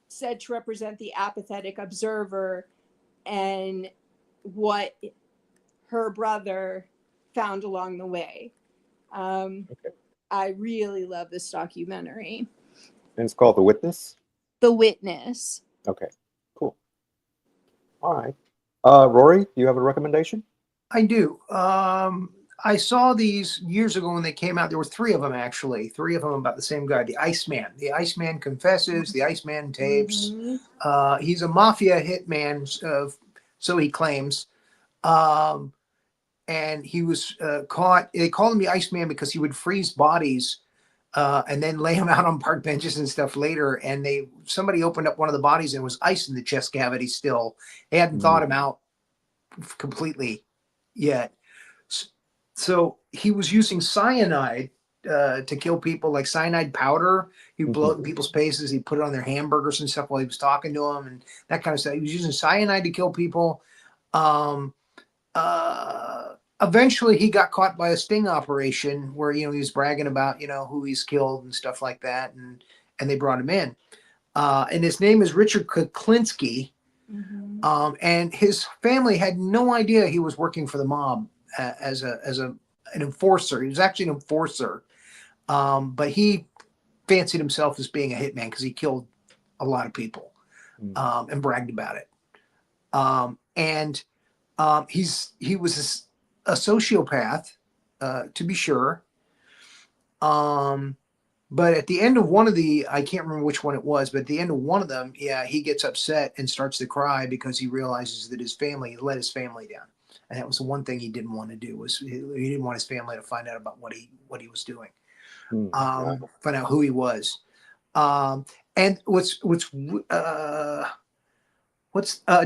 [SPEAKER 4] said to represent the apathetic observer and what her brother found along the way. I really love this documentary.
[SPEAKER 2] And it's called The Witness?
[SPEAKER 4] The Witness.
[SPEAKER 2] Okay, cool. All right. Rory, do you have a recommendation?
[SPEAKER 3] I do. I saw these years ago when they came out. There were three of them, actually. Three of them about the same guy, the Iceman. The Iceman Confesses, the Iceman Tapes. He's a mafia hitman, so he claims. And he was caught. They called him the Iceman because he would freeze bodies and then lay them out on park benches and stuff later. And somebody opened up one of the bodies and it was ice in the chest cavity still. They hadn't thawed him out completely yet. So he was using cyanide to kill people, like cyanide powder. He'd blow it in people's faces. He'd put it on their hamburgers and stuff while he was talking to them and that kind of stuff. He was using cyanide to kill people. eventually he got caught by a sting operation where, he was bragging about, who he's killed and stuff like that. And they brought him in. And his name is Richard Kuklinski.
[SPEAKER 4] Mhm.
[SPEAKER 3] And his family had no idea he was working for the mob as an enforcer. He was actually an enforcer. But he fancied himself as being a hitman because he killed a lot of people, and bragged about it. He was a sociopath, to be sure. But at the end of one of I can't remember which one it was, but at the end of one of them, yeah, he gets upset and starts to cry because he realizes that he let his family down. And that was the one thing he didn't want to do, was he didn't want his family to find out about what he was doing. Find out who he was. And what's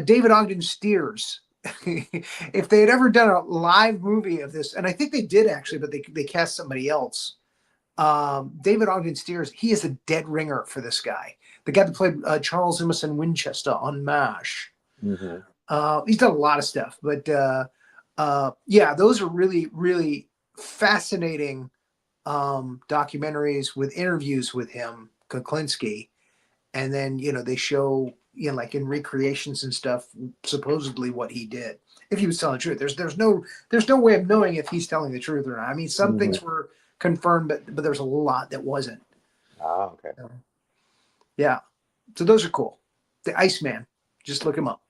[SPEAKER 3] David Ogden Stiers. If they had ever done a live movie of this, and I think they did actually, but they cast somebody else. David Ogden Stiers, he is a dead ringer for this guy. The guy that played Charles Emerson Winchester on MASH.
[SPEAKER 2] Mm-hmm.
[SPEAKER 3] He's done a lot of stuff, but yeah, those are really, really fascinating documentaries with interviews with him, Kuklinski. And then, they show, like in recreations and stuff, supposedly what he did. If he was telling the truth, there's no way of knowing if he's telling the truth or not. I mean, some things were confirmed, but there's a lot that wasn't.
[SPEAKER 2] Okay.
[SPEAKER 3] So, yeah. So those are cool. The Iceman, just look him up.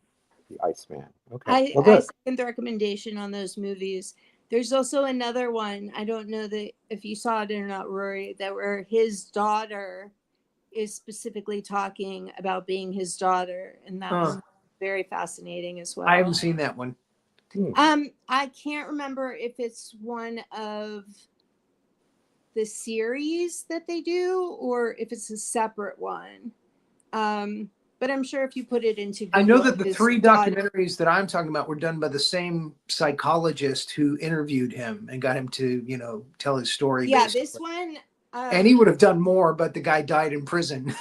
[SPEAKER 2] The Iceman. Okay. Well,
[SPEAKER 4] I
[SPEAKER 2] good.
[SPEAKER 4] second the recommendation on those movies. There's also another one. I don't know if you saw it or not, Rory, that where his daughter is specifically talking about being his daughter, and that was very fascinating as well.
[SPEAKER 3] I haven't seen that one.
[SPEAKER 4] I can't remember if it's one of the series that they do or if it's a separate one. But I'm sure if you put it into Google,
[SPEAKER 3] I know that the 3 documentaries that I'm talking about were done by the same psychologist who interviewed him and got him to, tell his story.
[SPEAKER 4] Yeah, this one.
[SPEAKER 3] And he would have done more, but the guy died in prison.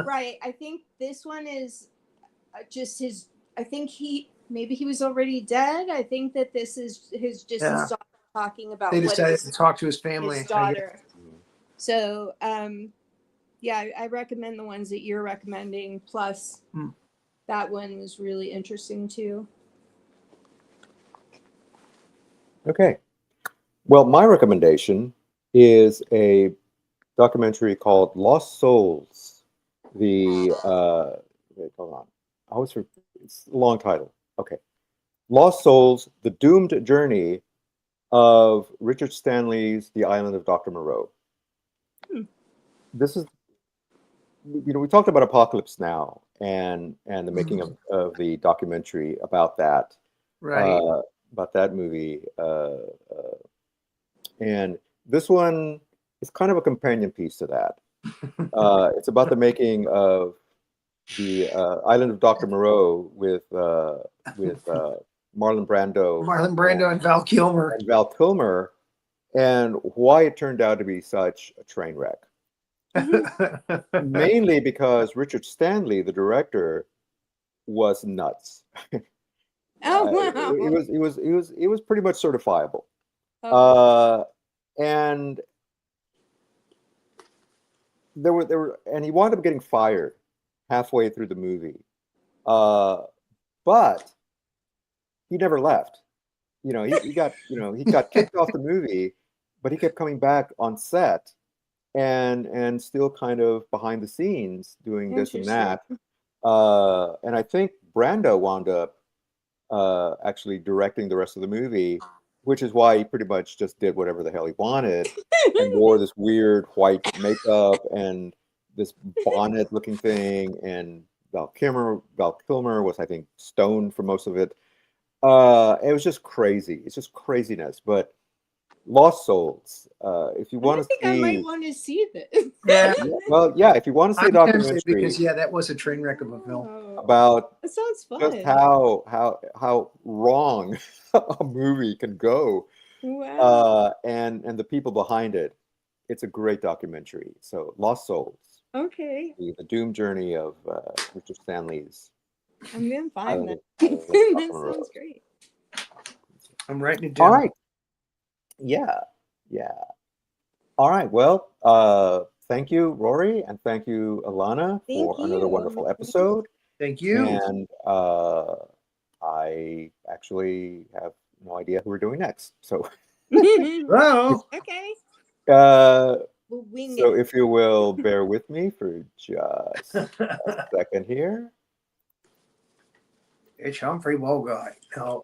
[SPEAKER 4] Right. I think this one is just I think maybe he was already dead. I think that this is his daughter talking about
[SPEAKER 3] they decided to talk to his family.
[SPEAKER 4] His daughter. So, yeah, I recommend the ones that you're recommending. Plus, that one was really interesting too. Okay.
[SPEAKER 2] Well, my recommendation is a documentary called Lost Souls. Wait, hold on. It's a long title. Okay. Lost Souls, The Doomed Journey of Richard Stanley's The Island of Dr. Moreau. This is, we talked about Apocalypse Now and the making of the documentary about that.
[SPEAKER 3] Right.
[SPEAKER 2] About that movie. And this one is kind of a companion piece to that. It's about the making of the Island of Dr. Moreau with Marlon Brando.
[SPEAKER 3] And Val Kilmer.
[SPEAKER 2] And why it turned out to be such a train wreck. Mainly because Richard Stanley, the director, was nuts.
[SPEAKER 4] Oh wow!
[SPEAKER 2] It was pretty much certifiable. And and he wound up getting fired halfway through the movie. But he never left. He got kicked off the movie, but he kept coming back on set and still kind of behind the scenes doing this and that. And I think Brando wound up actually directing the rest of the movie, which is why he pretty much just did whatever the hell he wanted and wore this weird white makeup and this bonnet looking thing. And Val Kilmer was, I think, stoned for most of it. It was just crazy. It's just craziness. But Lost Souls, if you want to see,
[SPEAKER 4] I might want to see this.
[SPEAKER 3] Yeah.
[SPEAKER 2] Well, yeah, if you want to see a documentary,
[SPEAKER 3] because that was a train wreck of a film.
[SPEAKER 2] About
[SPEAKER 4] that sounds fun.
[SPEAKER 2] Just how wrong a movie can go.
[SPEAKER 4] Wow.
[SPEAKER 2] And the people behind it. It's a great documentary. So Lost Souls.
[SPEAKER 4] Okay.
[SPEAKER 2] The doomed journey of Richard Stanley's.
[SPEAKER 4] I'm gonna find that. That sounds great.
[SPEAKER 3] I'm writing it down.
[SPEAKER 2] All right. Yeah. Yeah. All right. Well, thank you, Rory, and thank you, Alana,
[SPEAKER 4] Thank
[SPEAKER 2] for another
[SPEAKER 4] you.
[SPEAKER 2] wonderful episode.
[SPEAKER 3] Thank you.
[SPEAKER 2] And I actually have no idea who we're doing next. So,
[SPEAKER 3] Hello.
[SPEAKER 4] Okay.
[SPEAKER 2] uh,
[SPEAKER 4] We'll wing
[SPEAKER 2] so
[SPEAKER 4] it.
[SPEAKER 2] if you will bear with me for just a second here.
[SPEAKER 3] It's Humphrey Bogart. No,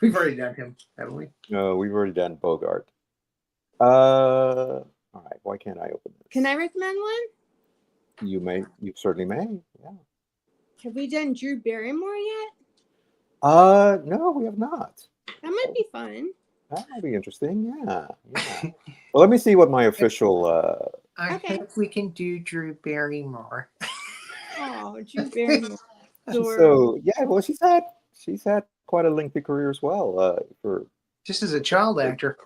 [SPEAKER 3] we've already done him, haven't we?
[SPEAKER 2] No, we've already done Bogart. All right. Why can't I open this?
[SPEAKER 4] Can I recommend one?
[SPEAKER 2] You may. You certainly may. Yeah.
[SPEAKER 4] Have we done Drew Barrymore yet?
[SPEAKER 2] No, we have not.
[SPEAKER 4] That might be fun.
[SPEAKER 2] That might be interesting. Yeah. Yeah. Well, let me see what my official.
[SPEAKER 3] I
[SPEAKER 4] Okay.
[SPEAKER 3] hope we can do Drew Barrymore.
[SPEAKER 4] Oh, Drew Barrymore.
[SPEAKER 2] So yeah, well, she's had quite a lengthy career as well. For
[SPEAKER 3] Just as a child actor.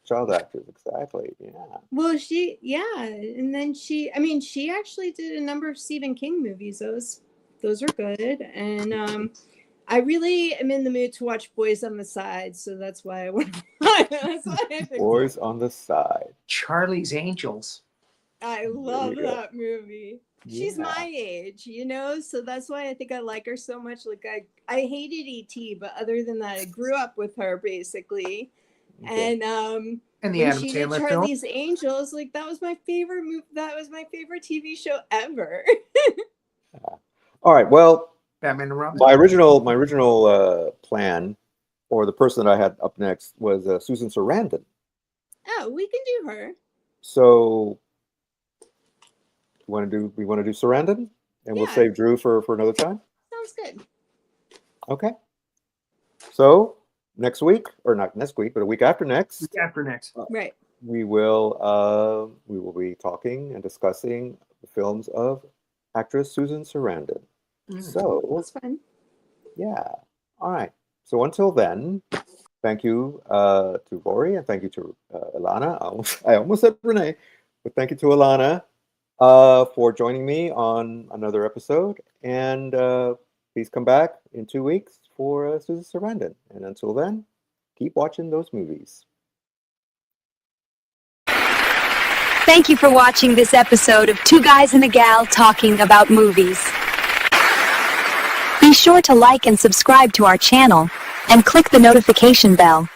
[SPEAKER 2] child actors, exactly. Yeah.
[SPEAKER 4] Well, and then she actually did a number of Stephen King movies. Those are good, and I really am in the mood to watch Boys on the Side, so that's why I want. That's why I picked
[SPEAKER 2] Boys
[SPEAKER 4] it.
[SPEAKER 2] on the Side.
[SPEAKER 3] Charlie's Angels.
[SPEAKER 4] I love
[SPEAKER 2] you go.
[SPEAKER 4] that movie. She's
[SPEAKER 2] Yeah.
[SPEAKER 4] my age, so that's why I think I like her so much. Like I hated E.T., but other than that, I grew up with her basically.
[SPEAKER 2] Okay.
[SPEAKER 4] And
[SPEAKER 3] And the
[SPEAKER 4] when
[SPEAKER 3] Adam
[SPEAKER 4] she did
[SPEAKER 3] Sandler film.
[SPEAKER 4] Charlie's Angels, like that was my favorite movie. That was my favorite TV show ever.
[SPEAKER 2] All right. Well,
[SPEAKER 3] Batman and Robin.
[SPEAKER 2] my original plan, or the person that I had up next, was Susan Sarandon.
[SPEAKER 4] Oh, we can do her.
[SPEAKER 2] So, we want to do Sarandon, and we'll
[SPEAKER 4] Yeah.
[SPEAKER 2] save Drew for another time.
[SPEAKER 4] Sounds good.
[SPEAKER 2] Okay. So next week, or not next week, but a week after next,
[SPEAKER 3] Week after next.
[SPEAKER 4] Right.
[SPEAKER 2] we will be talking and discussing the films of actress Susan Sarandon. So
[SPEAKER 4] That's fun.
[SPEAKER 2] yeah. All right. So until then, thank you to Rory, and thank you to Alana. I almost said Renee, but thank you to Alana for joining me on another episode. And please come back in 2 weeks for Susan Sarandon. And until then, keep watching those movies.
[SPEAKER 5] Thank you for watching this episode of Two Guys and a Gal Talking About Movies. Be sure to like and subscribe to our channel, and click the notification bell.